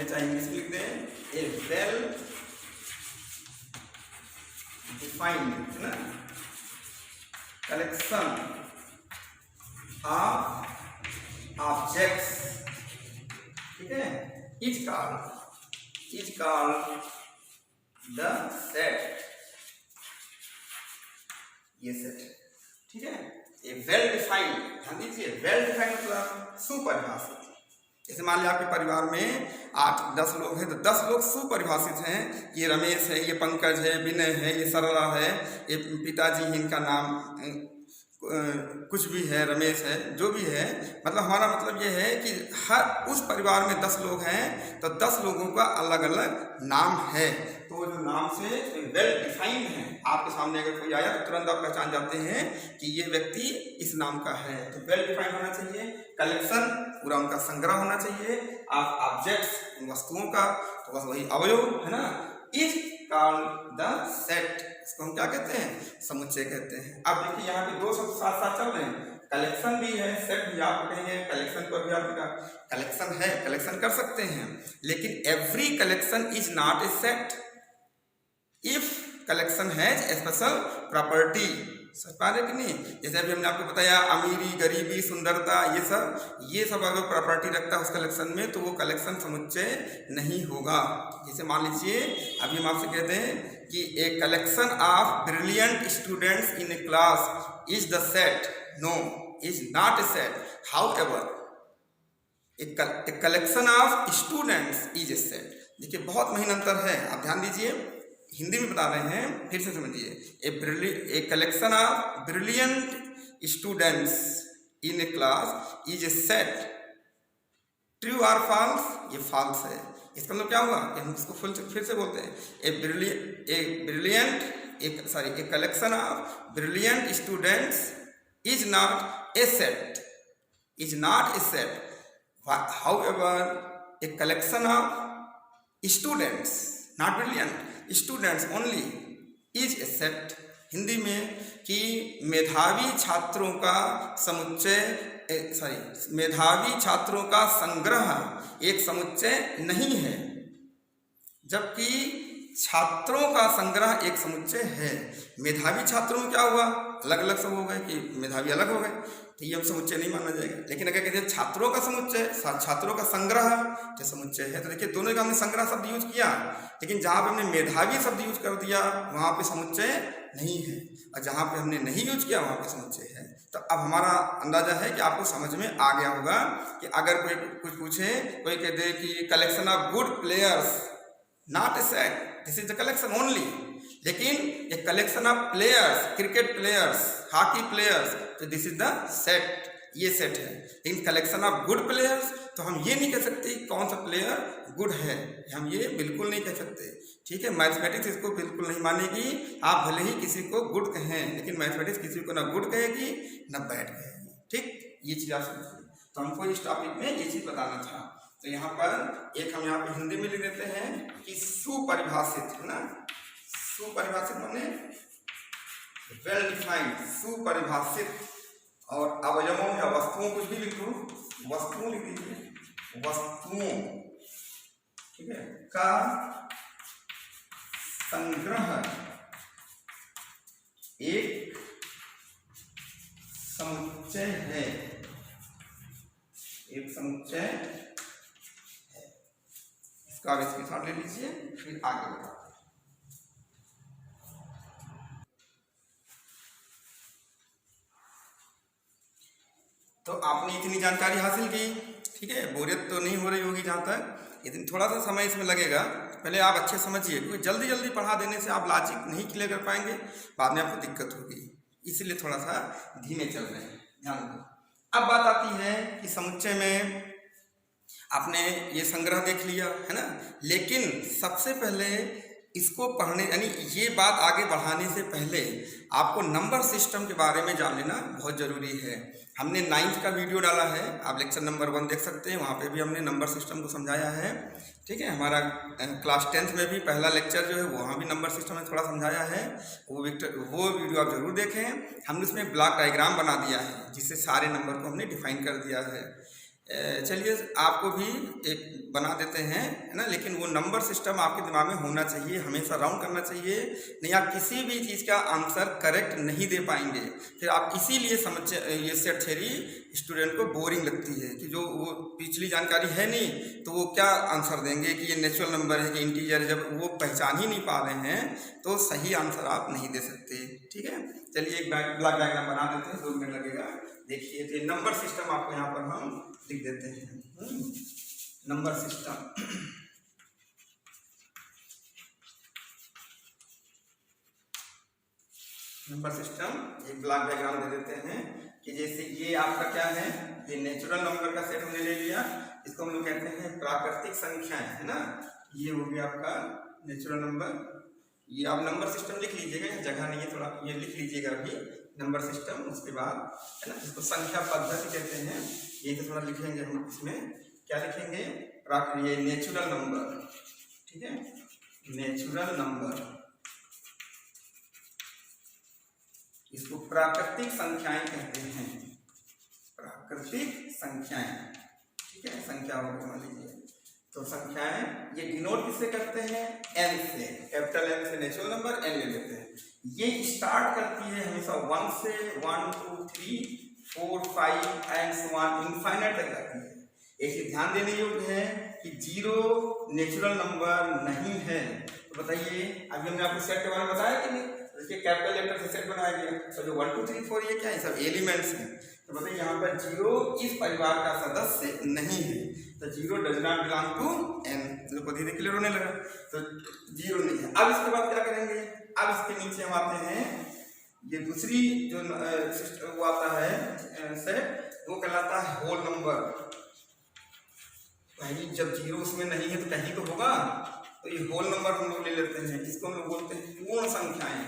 में चाहे इंग्लिश में लिख दें, ए वेल डिफाइंड, है ना, कलेक्शन ऑफ ऑब्जेक्ट्स, ठीक है, इज कॉल्ड द सेट, ये सेट, ठीक है। ए वेल डिफाइंड, ध्यान दीजिए, वेल डिफाइंड मतलब सुपरिभाषित। जैसे मान लिया आपके परिवार में 8-10 लोग हैं, तो 10 लोग सुपरिभाषित हैं। ये रमेश है, ये पंकज है, विनय है, ये सरला है, ये पिताजी है, इनका नाम कुछ भी है, रमेश है, जो भी है, मतलब हमारा मतलब ये है कि हर उस परिवार में 10 लोग हैं, तो 10 लोगों का अलग अलग नाम है। तो जो नाम से वेल डिफाइंड है, आपके सामने अगर कोई आया तो तुरंत आप पहचान जाते हैं कि ये व्यक्ति इस नाम का है। तो वेल डिफाइंड होना चाहिए, कलेक्शन पूरा उनका संग्रह होना चाहिए, आप ऑब्जेक्ट्स वस्तुओं का, तो बस वही अवयव है ना, इज कॉल्ड द सेट, इसको हम क्या कहते हैं, समुच्चय कहते हैं। अब देखिए यहाँ पे 2 शब्द साथ साथ चल रहे हैं, कलेक्शन भी है, सेट भी। आप कहेंगे कलेक्शन पर भी आपका कलेक्शन है, कलेक्शन कर सकते हैं, लेकिन every collection is not a set if collection has special property. समझ पा रहे कि नहीं? जैसे अभी हमने आपको बताया अमीरी, गरीबी, सुंदरता, ये सब अगर प्रॉपर्टी रखता है उस कलेक्शन में, तो वो कलेक्शन समुच्चय नहीं होगा। जैसे मान लीजिए अभी हम आपसे कहते हैं कि a collection of brilliant students in a class is the set, no, is not a set. However a collection of students is a set. देखिए बहुत महीन अंतर है, आप ध्यान दीजिए, हिंदी में बता रहे हैं, फिर से समझिए। A collection of brilliant students in a class is a set, true और फॉल्स, ये फॉल्स है। इसका मतलब क्या हुआ कि हम इसको फिर से बोलते हैं, a collection of brilliant students is not a set, is not a set. However a collection of students, not brilliant, students only, is a set. Hindi में कि मेधावी छात्रों का मेधावी छात्रों का संग्रह एक समुच्चय नहीं है, जबकि छात्रों का संग्रह एक समुच्चय है। मेधावी छात्रों में क्या हुआ, अलग अलग सब हो गए कि मेधावी अलग हो गए, तो ये हम समुच्चय नहीं माना जाएगा। लेकिन अगर कहते हैं छात्रों का समुच्चय, छात्रों का संग्रह जो समुच्चय है, तो देखिए दोनों का हमने संग्रह शब्द यूज किया, लेकिन जहाँ पे हमने मेधावी शब्द यूज कर दिया वहाँ पे समुच्चय नहीं है, और जहाँ पे हमने नहीं यूज किया वहाँ पे समुच्चय है। तो अब हमारा अंदाजा है कि आपको समझ में आ गया होगा कि अगर कोई कुछ पूछे, कोई कह दे कि collection of good players not a set, this is the collection only. लेकिन एक collection of players, cricket players, hockey players, तो दिस इज द सेट, ये सेट है। लेकिन कलेक्शन ऑफ गुड प्लेयर्स, तो हम ये नहीं कह सकते कौन सा प्लेयर गुड है, हम ये बिल्कुल नहीं कह सकते, ठीक है। मैथमेटिक्स इसको बिल्कुल नहीं मानेगी, आप भले ही किसी को गुड कहें, लेकिन मैथमेटिक्स किसी को ना गुड कहेगी ना बैड कहेगी, ठीक, ये चीज़ आप समझिए। तो हमको इस टॉपिक में ये चीज़ बताना था। तो यहाँ पर एक हम यहाँ पर हिंदी में लिख देते हैं कि सुपरिभाषित, है ना, सुपरिभाषित माने वेल डिफाइंड, सुपरिभाषित। और अवयवों या वस्तुओं, कुछ भी लिख दो, वस्तुओं लिख दीजिए, वस्तुओं, ठीक है, का संग्रह एक समुच्चय है, एक समुच्चय है। इसका स्क्रीनशॉट ले लीजिए, फिर आगे बढ़ाते हैं। तो आपने इतनी जानकारी हासिल की, ठीक है, बोरियत तो नहीं हो रही होगी जहाँ तक, लेकिन थोड़ा सा समय इसमें लगेगा। पहले आप अच्छे समझिए, क्योंकि जल्दी जल्दी पढ़ा देने से आप लॉजिक नहीं क्लियर कर पाएंगे, बाद में आपको दिक्कत होगी, इसलिए थोड़ा सा धीमे चल रहे हैं, ध्यान दो। अब बात आती है कि समुच्चय में आपने ये संग्रह देख लिया, है ना, लेकिन सबसे पहले इसको पढ़ने, यानी ये बात आगे बढ़ाने से पहले आपको नंबर सिस्टम के बारे में जान लेना बहुत ज़रूरी है। हमने 9th का वीडियो डाला है, आप लेक्चर नंबर 1 देख सकते हैं, वहाँ पे भी हमने नंबर सिस्टम को समझाया है, ठीक है। हमारा क्लास 10th में भी पहला लेक्चर जो है वहाँ भी नंबर सिस्टम में थोड़ा समझाया है, वो वीडियो आप ज़रूर देखें। हमने उसमें ब्लॉक डायग्राम बना दिया है, जिससे सारे नंबर को हमने डिफाइन कर दिया है। चलिए आपको भी एक बना देते हैं, है ना। लेकिन वो नंबर सिस्टम आपके दिमाग में होना चाहिए, हमेशा राउंड करना चाहिए, नहीं आप किसी भी चीज़ का आंसर करेक्ट नहीं दे पाएंगे। फिर आप इसीलिए समझ ये सेट थ्योरी स्टूडेंट को बोरिंग लगती है कि जो वो पिछली जानकारी है नहीं तो वो क्या आंसर देंगे कि ये नेचुरल नंबर है कि इंटीजर है। जब वो पहचान ही नहीं पा रहे हैं तो सही आंसर आप नहीं दे सकते। ठीक है, चलिए एक ब्लॉक डायग्राम बना देते हैं, 2 मिनट लगेगा। देखिए तो नंबर सिस्टम आपको यहाँ पर हम लिख देते हैं। नंबर सिस्टम एक ब्लॉक डायग्राम दे देते हैं कि जैसे ये आपका क्या है, ये नेचुरल नंबर का सेट हमने ले लिया, इसको हम लोग कहते हैं प्राकृतिक संख्याएं, है ना। ये हो गया आपका नेचुरल नंबर। ये आप नंबर सिस्टम लिख लीजिएगा, जगह नहीं है, थोड़ा ये लिख लीजिएगा अभी नंबर सिस्टम। उसके बाद है ना, इसको संख्या पद्धति कहते हैं, ये तो थोड़ा लिखेंगे हम। इसमें क्या लिखेंगे, ये नेचुरल नंबर, ठीक है, नेचुरल नंबर, इसको प्राकृतिक संख्याएं कहते हैं, प्राकृतिक संख्याएं, ठीक है। संख्या हो गई मान लीजिए, तो संख्याएं ये डिनोट किससे करते हैं, n से, कैपिटल N से नेचुरल नंबर n ले लेते हैं। ये स्टार्ट करती है हमेशा 1 से, 1 2 3 4 5 एंड सो ऑन, इनफाइनाइट तक जाती है। एक ध्यान देने योग्य है कि 0 नेचुरल नंबर नहीं है। तो बताइए, अभी हमने आपको सेट के बारे में बताया कि नहीं, देखिए कैपिटल लेटर से सेट बनाया गया, तो जो 1 2 3 4 ये क्या है, सब एलिमेंट्स हैं। तो बताइए यहाँ पर 0 इस परिवार का सदस्य नहीं है, तो 0 does not belong to n। तो धीरे क्लियर होने लगा, तो 0 नहीं है। अब इसके बाद क्या करेंगे, अब इसके नीचे हम आते हैं, ये दूसरी जो सिस्टम वो आता है सेट, वो कहलाता है होल नंबर। भाई जब 0 उसमें नहीं है तो कहीं तो होगा, तो ये होल नंबर हम लोग ले लेते हैं। इसको हम लोग बोलते हैं पूर्ण संख्याएं।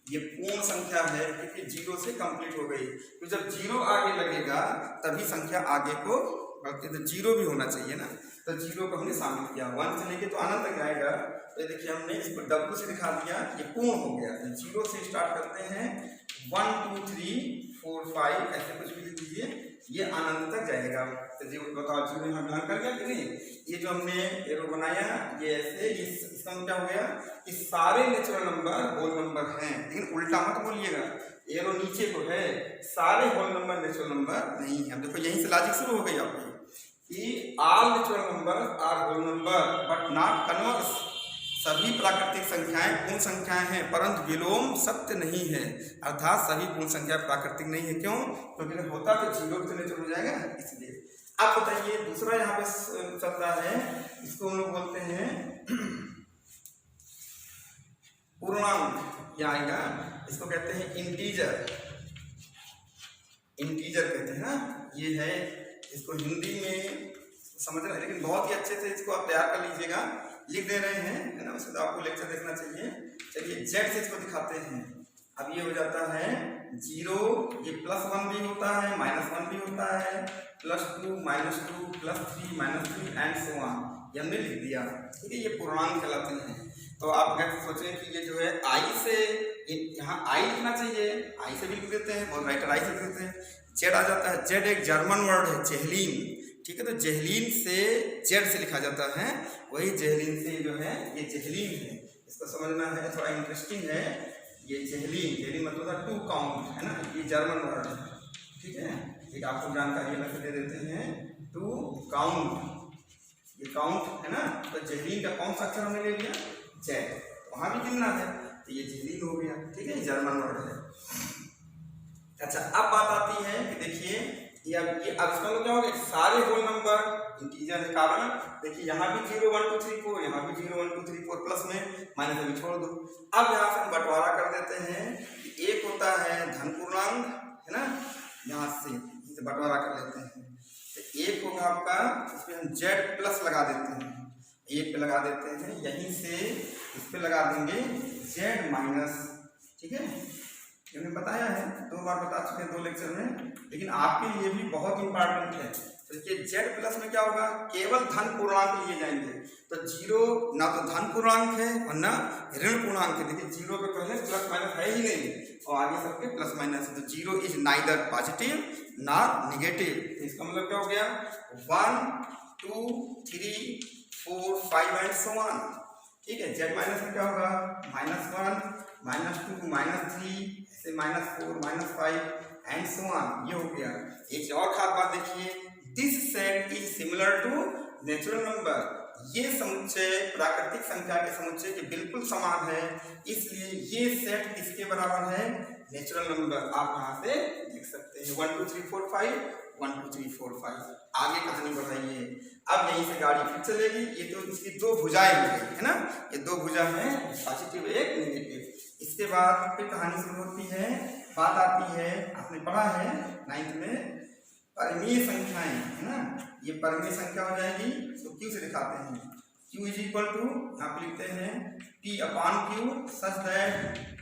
ये पूर्ण संख्या है क्योंकि 0 से कंप्लीट हो गई, तो जब 0 आगे लगेगा तभी संख्या आगे को बढ़ती है, तो 0 भी होना चाहिए ना। तो 0 को हमने शामिल किया, 1 से लेके तो अनंत तक जाएगा। तो देखिए हमने इसको W से दिखा दिया, ये पूर्ण हो गया। 0 से स्टार्ट करते हैं, 1 2 3 4 5 ऐसे कुछ भी लिख दीजिए, ये अनंत तक जाएगा। तो जी बताओ 0 यहाँ बिलोंग कर गया कि नहीं। ये जो हमने एरो बनाया ये ऐसे, इसका क्या हो गया कि सारे नेचुरल नंबर होल नंबर हैं, लेकिन उल्टा मत बोलिएगा, एरो नीचे को है, सारे होल नंबर नेचुरल नंबर नहीं है। देखो यहीं से लॉजिक शुरू हो गई आपकी कि all natural number are whole number but not converse. सभी प्राकृतिक संख्याएं पूर्ण संख्याएं हैं परंतु विलोम सत्य नहीं है, अर्थात सभी पूर्ण संख्या प्राकृतिक नहीं है। क्यों, क्योंकि होता तो 0 तो नेचुरल हो जाएगा, इसलिए। अब बताइए दूसरा यहाँ पे चलता है, इसको हम लोग बोलते हैं पूर्णांक, या आएगा, इसको कहते हैं इंटीजर। इंटीजर कहते हैं ना, ये है, इसको हिंदी में समझना है, लेकिन बहुत ही अच्छे से इसको आप तैयार कर लीजिएगा। लिख दे रहे हैं, है ना, उसको तो आपको लेक्चर देखना चाहिए। चलिए जेड से इसको दिखाते हैं। अब ये हो जाता है 0, ये +1 भी होता है, -1 भी होता है, +2 -2 +3 -3 एंड सो ऑन, ये हमने लिख दिया, ठीक है। ये पूर्णांक कहलाते हैं। तो आप अगर सोचें कि ये जो है आई से, यहाँ आई लिखना चाहिए, आई से भी लिख देते हैं, बहुत राइटर आई से लिख देते हैं। जेड आ जाता है, जेड एक जर्मन वर्ड है, जेहलीन, ठीक है। तो जेहलीन से जेड से लिखा जाता है, वही जेहलीन से जो है ये जेहलीन है, इसको समझना है, थोड़ा इंटरेस्टिंग है। ये जेहलीन मतलब था टू काउंट, है ना, ये जर्मन वर्ड है, ठीक है। एक आपको जानकारी अलग से दे देते हैं, टू काउंट, ये काउंट है ना। तो जेहलीन का कौन सा अक्षर हमने ले लिया, जेड, वहां भी गिनना है, तो ये जेहलीन हो गया, ठीक है, जर्मन वर्ड है। अच्छा अब बात आती है कि देखिए ये अब इसका मतलब क्या हो गया, सारे होल नंबर इंटीजर के कारण, देखिए यहाँ भी 0 1 2 3 4, यहाँ भी 0 1 2 3 4, प्लस में माइनस में छोड़ दो। अब यहाँ से हम बंटवारा कर देते हैं, एक होता है धन पूर्णांक, है ना, यहाँ से बंटवारा कर लेते हैं, तो एक होगा आपका, इसमें हम जेड प्लस लगा देते हैं, एक पे लगा देते हैं, यहीं से इस पे लगा देंगे जेड माइनस, ठीक है। हमने बताया है, 2 बार बता चुके हैं 2 लेक्चर में, लेकिन आपके लिए भी बहुत इंपॉर्टेंट है। तो देखिए जेड प्लस में क्या होगा, केवल धन पूर्णांक लिए जाएंगे। तो जीरो ना तो धन पूर्णांक है और ना ऋण पूर्णांक है। देखिए जीरो के पहले प्लस माइनस है ही नहीं और आगे सबके प्लस माइनस है। तो जीरो इज नाइदर पॉजिटिव ना निगेटिव। तो इसका मतलब क्या हो गया, 1 2 3 4 5 एंड सो ऑन। ठीक है, जेड माइनस में क्या होगा, -1 -2 -3 ऐसे -4 -5 एंड सो ऑन। ये हो गया। एक और खास बात देखिए, this set is similar to natural number. ये समुच्चय प्राकृतिक संख्या के समुच्चय के बिल्कुल समान है, इसलिए ये सेट किसके बराबर है, नेचुरल नंबर। आप यहाँ से देख सकते हैं 1 2 3 4 5 1 2 3 4 5। आगे कहानी बढ़ाइए। अब यहीं से गाड़ी फिर चलेगी। ये तो इसकी दो भुजाएं हो गई है ना, ये दो भुजा है, पॉजिटिव एक नेगेटिव। इसके बाद फिर कहानी शुरू होती है, बात आती है, आपने पढ़ा है 9th में, परिमेय संख्याएं है ना। ये परिमेय संख्या हो जाएगी, तो क्यू से दिखाते हैं। q इज इक्वल टू, यहाँ पे लिखते हैं p upon q such that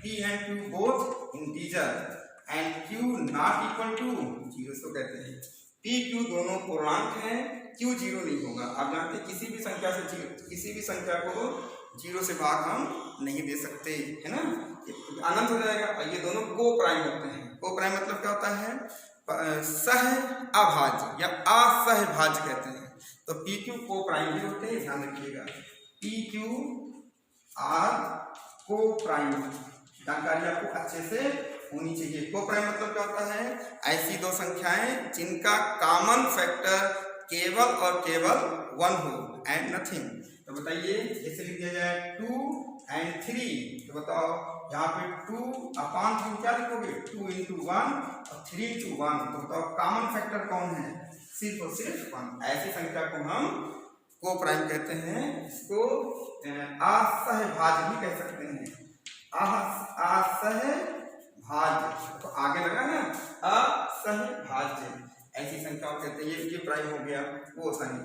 p and q both integer and q not equal to 0 इसको कहते हैं। p q दोनों पूर्णांक हैं, q 0 नहीं होगा। आप जानते हैं किसी भी संख्या से किसी भी संख्या को 0 से भाग हम नहीं दे सकते है ना, अनंत हो जाएगा। और ये दोनों को प्राइम होते हैं। को प्राइम मतलब क्या होता है, सह अभाज्य या असहभाज्य कहते हैं। तो पी क्यू को प्राइम भी होते हैं, ध्यान रखिएगा। पी क्यू आर को प्राइम, जानकारी आपको अच्छे से होनी चाहिए। को प्राइम मतलब क्या होता है, ऐसी दो संख्याएं जिनका कॉमन फैक्टर केवल और केवल 1 हो एंड नथिंग। तो बताइए, जैसे लिख दिया जाए 2 एंड 3, तो बताओ यहाँ पे 2 अपॉन 2 क्या लिखोगे, 2 इंटू 1 और 3 इंटू 1। तो बताओ कॉमन फैक्टर कौन है, सिर्फ और सिर्फ 1। ऐसी संख्या को हम को प्राइम कहते हैं। इसको असहभाज्य भी कह सकते हैं, असहभाज्य। तो आगे लगा ना, असहभाज्य ऐसी संख्या को कहते हैं। ये प्राइम हो गया, वो सही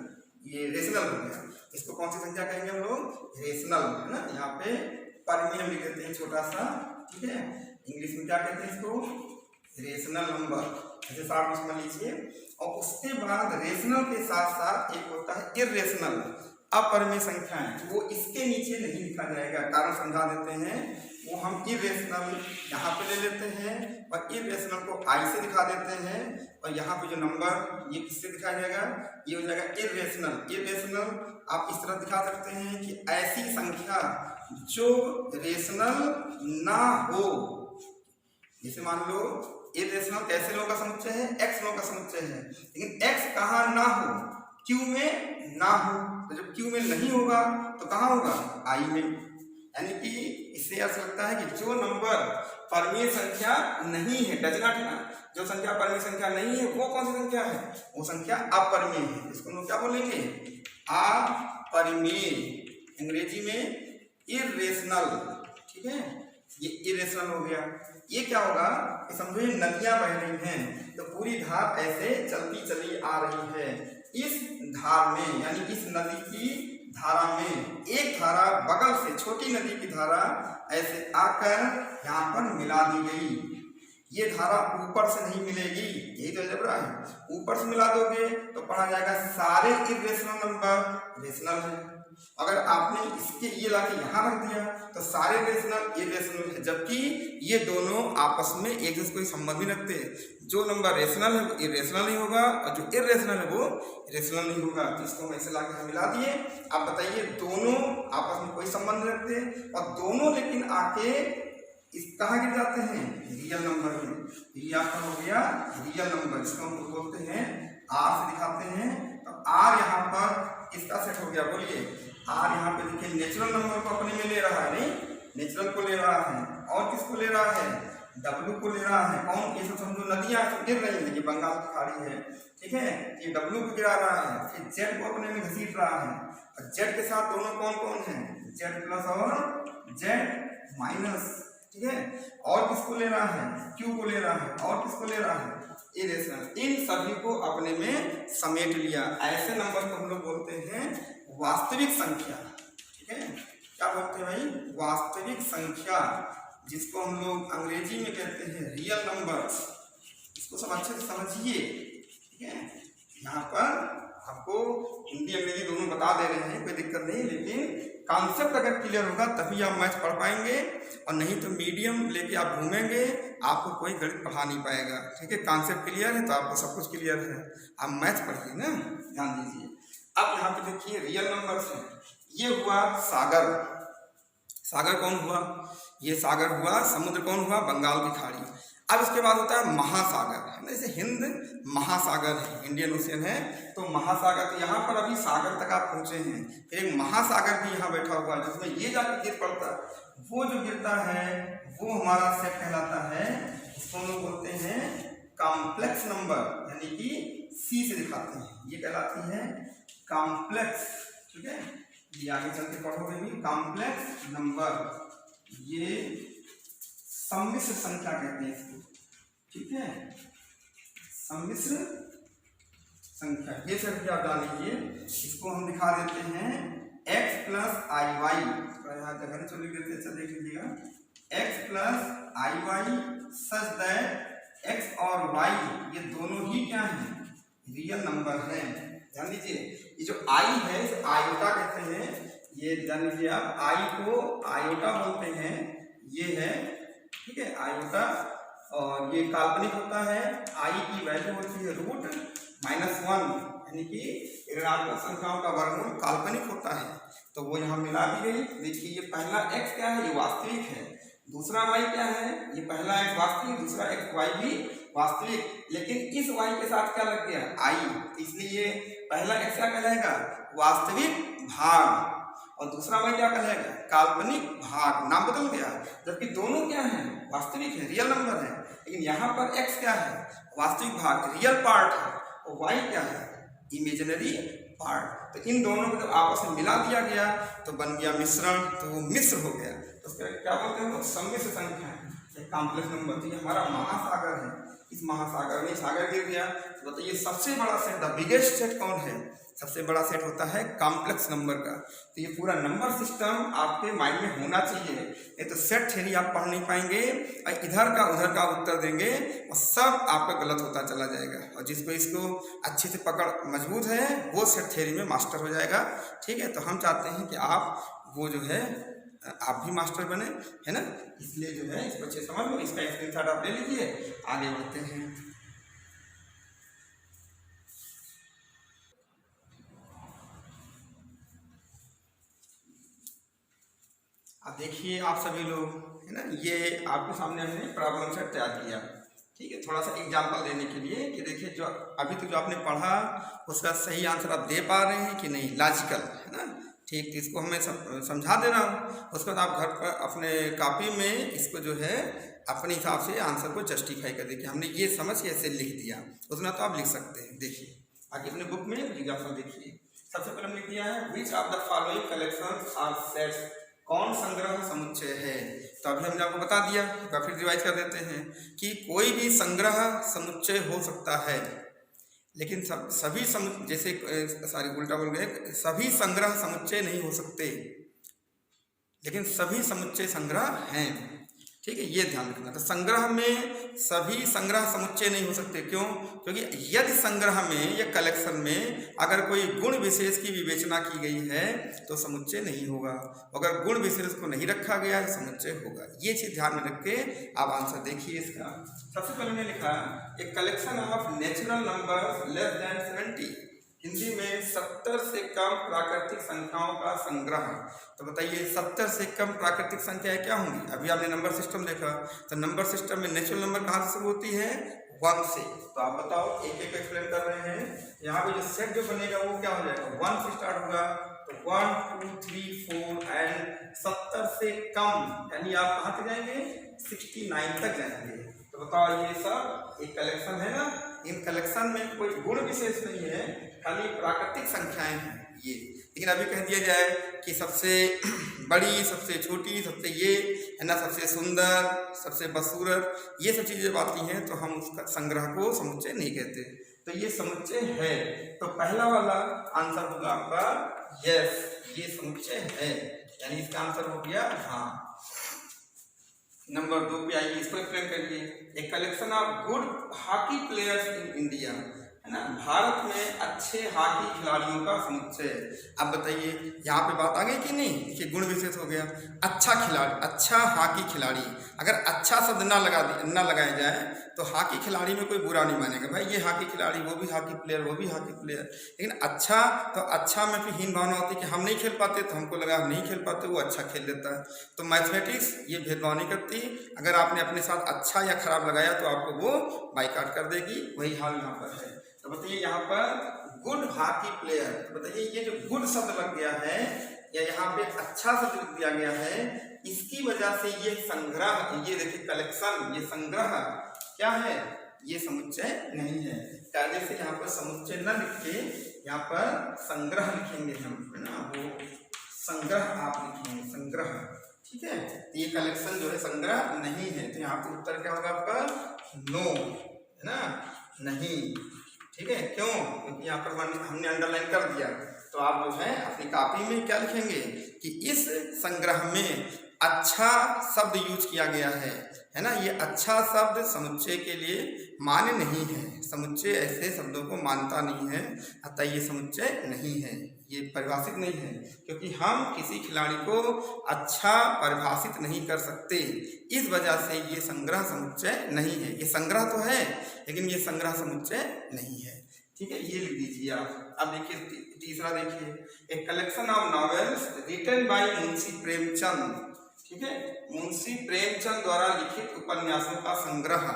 ये रेशनल हो गया। इसको कौन सी संख्या कहेंगे हम लोग, रेशनल है ना। यहाँ पे परिमेय हम लिख देते हैं छोटा सा, ठीक है। इंग्लिश में क्या कहते हैं इसको, रेशनल नंबर, ऐसे साथ में लीजिए। और उसके बाद रेशनल के साथ साथ एक होता है इर्रेशनल, अपरिमेय संख्याएं। वो इसके नीचे नहीं लिखा जाएगा, कारण समझा देते हैं। वो हम इर्रेशनल यहाँ पे ले लेते हैं और इर्रेशनल को आई से दिखा देते हैं। और यहाँ पे जो नंबर ये किससे दिखाया जाएगा, ये हो जाएगा इर्रेशनल। इर्रेशनल आप इस तरह दिखा सकते हैं कि ऐसी संख्या जो रेशनल ना हो। जैसे मान लो इर्रेशनल कैसे लोगों का समुच्चय है, x लोगों का समुच्चय है, लेकिन x कहाँ ना हो, q में ना हो। तो जब q में नहीं होगा तो कहाँ होगा, i में। यानी कि इससे अर्थ लगता है कि जो नंबर परिमेय संख्या नहीं है, डज नॉट है ना, जो संख्या परिमेय संख्या नहीं है वो कौन सी संख्या है, वो संख्या अपरिमेय है। इसको हम क्या बोलेंगे, अपरिमेय, अंग्रेजी में इर्रेशनल। ठीक है, ये इरेशनल हो गया। ये क्या होगा कि समझो ये नदियां बह रही हैं, तो पूरी धार ऐसे चलती चली आ रही है। इस धार में यानी इस नदी की धारा में एक धारा बगल से, छोटी नदी की धारा ऐसे आकर यहाँ पर मिला दी गई। ये धारा ऊपर से नहीं मिलेगी, यही तो अलजेब्रा है। ऊपर से मिला दोगे तो पढ़ा जाएगा सारे इरेशनल नंबर रेशनल है। अगर आपने इसके ये लाके यहाँ रख दिया तो सारे रेशनल इरेशनल है, जबकि ये दोनों आपस में एक दूसरे कोई संबंध नहीं रखते। जो नंबर रेशनल है वो इरेशनल नहीं होगा और जो इरेशनल है वो रेशनल नहीं होगा। तो इसको हम ऐसे लाके हम मिला दिए। आप बताइए, दोनों आपस में कोई संबंध नहीं रखते और दोनों लेकिन आके इस कहाँ गिर जाते हैं, रियल नंबर में। ये आपका हो गया रियल नंबर, इसको हम बोलते हैं आर से दिखाते हैं। तो आर यहाँ पर इसका सेट हो गया। बोलिए, आर यहाँ पे देखिए नेचुरल नंबर को अपने में ले रहा है, नहीं नेचुरल को ले रहा है, और किसको ले रहा है, डब्लू को ले रहा है। कौन, ये सब समझो नदियाँ गिर रही है, ये बंगाल की खाड़ी है, ठीक है, ये डब्लू को गिरा रहा है, फिर जेड को अपने में घसीट रहा है। और जेड के साथ दोनों कौन कौन है, जेड प्लस और जेड माइनस, ठीक है। और किसको ले रहा है, क्यू को ले रहा है, और किसको ले रहा है, इरेशनल। इन सभी को अपने में समेट लिया। ऐसे नंबर को हम लोग बोलते हैं वास्तविक संख्या, ठीक है। क्या बोलते हैं भाई, वास्तविक संख्या, जिसको हम लोग अंग्रेजी में कहते हैं रियल नंबर्स। इसको सब अच्छे से समझिए, ठीक है, यहाँ पर आपको हिंदी अंग्रेजी दोनों बता दे रहे हैं, कोई दिक्कत नहीं, लेकिन कॉन्सेप्ट अगर क्लियर होगा तभी आप मैथ पढ़ पाएंगे, और नहीं तो मीडियम लेके आप घूमेंगे, आपको कोई गणित पढ़ा नहीं पाएगा। ठीक है, कॉन्सेप्ट क्लियर है तो आपको सब कुछ क्लियर है, आप मैथ पढ़िए ना, ध्यान दीजिए। अब यहाँ पे देखिए रियल नंबर्स हैं। ये हुआ सागर, सागर कौन हुआ? ये सागर हुआ, समुद्र कौन हुआ? बंगाल की खाड़ी। अब इसके बाद होता है महासागर, है ना, जैसे हिंद महासागर है, इंडियन ओशियन है, तो महासागर, तो यहाँ पर अभी सागर तक आप पहुँचे हैं, फिर एक महासागर भी यहाँ बैठा हुआ है जिसमें ये जाके गिर पड़ता है, वो जो गिरता है वो हमारा सेट कहलाता है, इसको हम लोग बोलते हैं कॉम्प्लेक्स नंबर, यानी कि सी से दिखाते हैं, ये कहलाती है कॉम्प्लेक्स। ठीक है, ये आगे चल के पढ़ोगे भी, कॉम्प्लेक्स नंबर, ये सम्मिश्र संख्या कहते हैं इसको। ठीक है, सम्मिश्र संख्या, ये सब आप जान लीजिए। इसको हम दिखा देते हैं x प्लस आई वाई, यहाँ जगह चलो लिख देते हैं, अच्छा देख लीजिएगा, x plus i y such that x और y ये दोनों ही क्या हैं? रियल नंबर हैं। ध्यान दीजिए, ये जो i है इसे आयोटा कहते हैं, ये जान लीजिए आप, i को आयोटा बोलते हैं, ये है, ठीक है, आयोटा, और ये काल्पनिक होता है, i की वैल्यू होती है √-1, यानी कि ऋणात्मक संख्याओं का वर्गमूल काल्पनिक होता है, तो वो यहाँ मिला दी गई। देखिए ये पहला x क्या है? ये वास्तविक है, दूसरा y क्या है? ये पहला x वास्तविक, दूसरा x y भी वास्तविक, लेकिन इस y के साथ क्या लग गया? i, इसलिए पहला x क्या कहलाएगा? वास्तविक भाग, और दूसरा y क्या कहलाएगा? काल्पनिक भाग, नाम बदल गया, जबकि दोनों क्या है? वास्तविक है, रियल नंबर है, लेकिन यहाँ पर x क्या है? वास्तविक भाग, रियल पार्ट है, और y क्या है? Imaginary part. तो इन दोनों को जब आपस में मिला दिया गया तो बन गया मिश्रण, तो वो मिश्र हो गया, तो उसका क्या बोलते हैं? सम्मिश्र संख्या है, कॉम्प्लेक्स नंबर। तो ये हमारा महासागर है, इस महासागर में सागर गिर गया, तो बताइए सबसे बड़ा सेट, द बिगेस्ट सेट कौन है? सबसे बड़ा सेट होता है कॉम्प्लेक्स नंबर का। तो ये पूरा नंबर सिस्टम आपके माइंड में होना चाहिए, ये तो सेट थ्योरी आप पढ़ नहीं पाएंगे, और इधर का उधर का उत्तर देंगे और सब आपका गलत होता चला जाएगा, और जिसको इसको अच्छे से पकड़ मजबूत है वो सेट थ्योरी में मास्टर हो जाएगा। ठीक है, तो हम चाहते हैं कि आप वो जो है आप भी मास्टर बने, है ना, इसलिए जो है इसको अच्छे समझ लो, इसका स्क्रीनशॉट आप ले लीजिए, आगे बढ़ते हैं। अब देखिए आप सभी लोग, है ना, ये आपके सामने हमने प्रॉब्लम सेट तैयार किया। ठीक है, थोड़ा सा एग्जांपल देने के लिए कि देखिए जो अभी तक जो आपने पढ़ा उसका सही आंसर आप दे पा रहे हैं कि नहीं, लॉजिकल, है ना। ठीक, तो इसको हमें समझा दे रहा हूँ, उसके बाद आप घर पर अपने कॉपी में इसको जो है अपने हिसाब से आंसर को जस्टिफाई कर देखिए, हमने ये समझ के ऐसे लिख दिया, उतना तो आप लिख सकते हैं। देखिए आगे अपने बुक में एग्जाम्पल देखिए, सबसे पहले हमने किया है which of the following collections are sets, कौन संग्रह समुच्चय है। तो अभी हमने आपको बता दिया, फिर रिवाइज कर देते हैं कि कोई भी संग्रह समुच्चय हो सकता है, लेकिन सभी जैसे सॉरी उल्टा बोल गए, सभी संग्रह समुच्चय नहीं हो सकते, लेकिन सभी समुच्चय संग्रह हैं। ठीक है, ये ध्यान रखना। तो संग्रह में सभी संग्रह समुच्चय नहीं हो सकते, क्यों? क्योंकि यदि संग्रह में या कलेक्शन में अगर कोई गुण विशेष की विवेचना की गई है तो समुच्चय नहीं होगा, अगर गुण विशेष को नहीं रखा गया है समुच्चय होगा। ये चीज ध्यान में रख के आप आंसर देखिए इसका। सबसे पहले मैंने लिखा a collection of natural number less than 70, Hindi में 70 से कम प्राकृतिक संख्याओं का संग्रह। तो बताइए 70 से कम प्राकृतिक संख्याएं क्या होंगी? अभी आपने नंबर सिस्टम देखा, तो नंबर सिस्टम में नेचुरल नंबर कहाँ से शुरू होती है? 1 से। तो आप बताओ, एक एक एक्सप्लेन कर रहे हैं। यहाँ पे जो सेट जो बनेगा वो क्या हो जाएगा? 1 से स्टार्ट होगा, तो 1 2 3 4 एंड 70 से कम, यानी आप कहाँ तक जाएंगे? 69 तक जाएंगे। तो बताओ ये सब एक कलेक्शन है ना, इन कलेक्शन में कोई गुण विशेष नहीं है, खाली प्राकृतिक संख्याएं हैं ये। लेकिन अभी कह दिया जाए कि सबसे बड़ी, सबसे छोटी, सबसे ये है ना, सबसे सुंदर, सबसे बदसूरत, ये सब चीजें जब आती हैं तो हम उसका संग्रह को समुच्चय नहीं कहते। तो ये समुच्चय है, तो पहला वाला आंसर होगा आपका यस, ये समुच्चय है, यानी इसका आंसर हो गया हाँ। नंबर 2 पे आइए, इसको एक्सप्लेन करिए। A collection of good hockey players in India, है ना, भारत में अच्छे हॉकी खिलाड़ियों का समुच्चय। अब बताइए यहाँ पे बात आ गई कि नहीं, देखिए गुण विशेष हो गया, अच्छा खिलाड़ी, अच्छा हॉकी खिलाड़ी। अगर अच्छा शब्द ना लगाया जाए तो हॉकी खिलाड़ी में कोई बुरा नहीं मानेगा, भाई ये हॉकी खिलाड़ी, वो भी हॉकी प्लेयर, वो भी हॉकी प्लेयर। लेकिन अच्छा, तो अच्छा में फिर हीन भावना होती है कि हम नहीं खेल पाते, तो हमको लगा हम नहीं खेल पाते, वो अच्छा खेल लेता है। तो मैथमेटिक्स ये भेदभाव नहीं करती, अगर आपने अपने साथ अच्छा या खराब लगाया तो आपको वो बाइकाट कर देगी। वही हाल यहाँ पर है। तो बताइए यहाँ पर गुड हॉकी प्लेयर, तो बताइए ये जो गुड शब्द लग गया है या यहाँ पे अच्छा शब्द लिख दिया गया है, इसकी वजह से ये संग्रह, ये देखिए कलेक्शन, ये संग्रह क्या है, ये समुच्चय नहीं है। कायदे से यहाँ पर समुच्चय न लिख के यहाँ पर संग्रह लिखेंगे हम, है ना, वो संग्रह आप लिखेंगे, संग्रह, ठीक है। तो ये कलेक्शन जो है संग्रह नहीं है, तो यहाँ पर उत्तर क्या होगा आपका, नो, है ना, नहीं, ठीक है। क्यों? क्योंकि यहाँ पर हमने अंडरलाइन कर दिया। तो आप जो है अपनी कॉपी में क्या लिखेंगे कि इस संग्रह में अच्छा शब्द यूज किया गया है ना। ये अच्छा शब्द समुच्चय के लिए मान्य नहीं है, समुच्चय ऐसे शब्दों को मानता नहीं है, अतः ये समुच्चय नहीं है, ये परिभाषित नहीं है, क्योंकि हम किसी खिलाड़ी को अच्छा परिभाषित नहीं कर सकते, इस वजह से ये संग्रह समुच्चय नहीं है। ये संग्रह तो है लेकिन ये संग्रह समुच्चय नहीं है, ठीक है, ये लिख दीजिए आप। अब देखिए तीसरा देखिए, a collection of novels written by Munshi Premchand, ठीक है, मुंशी प्रेमचंद द्वारा लिखित उपन्यासों का संग्रह,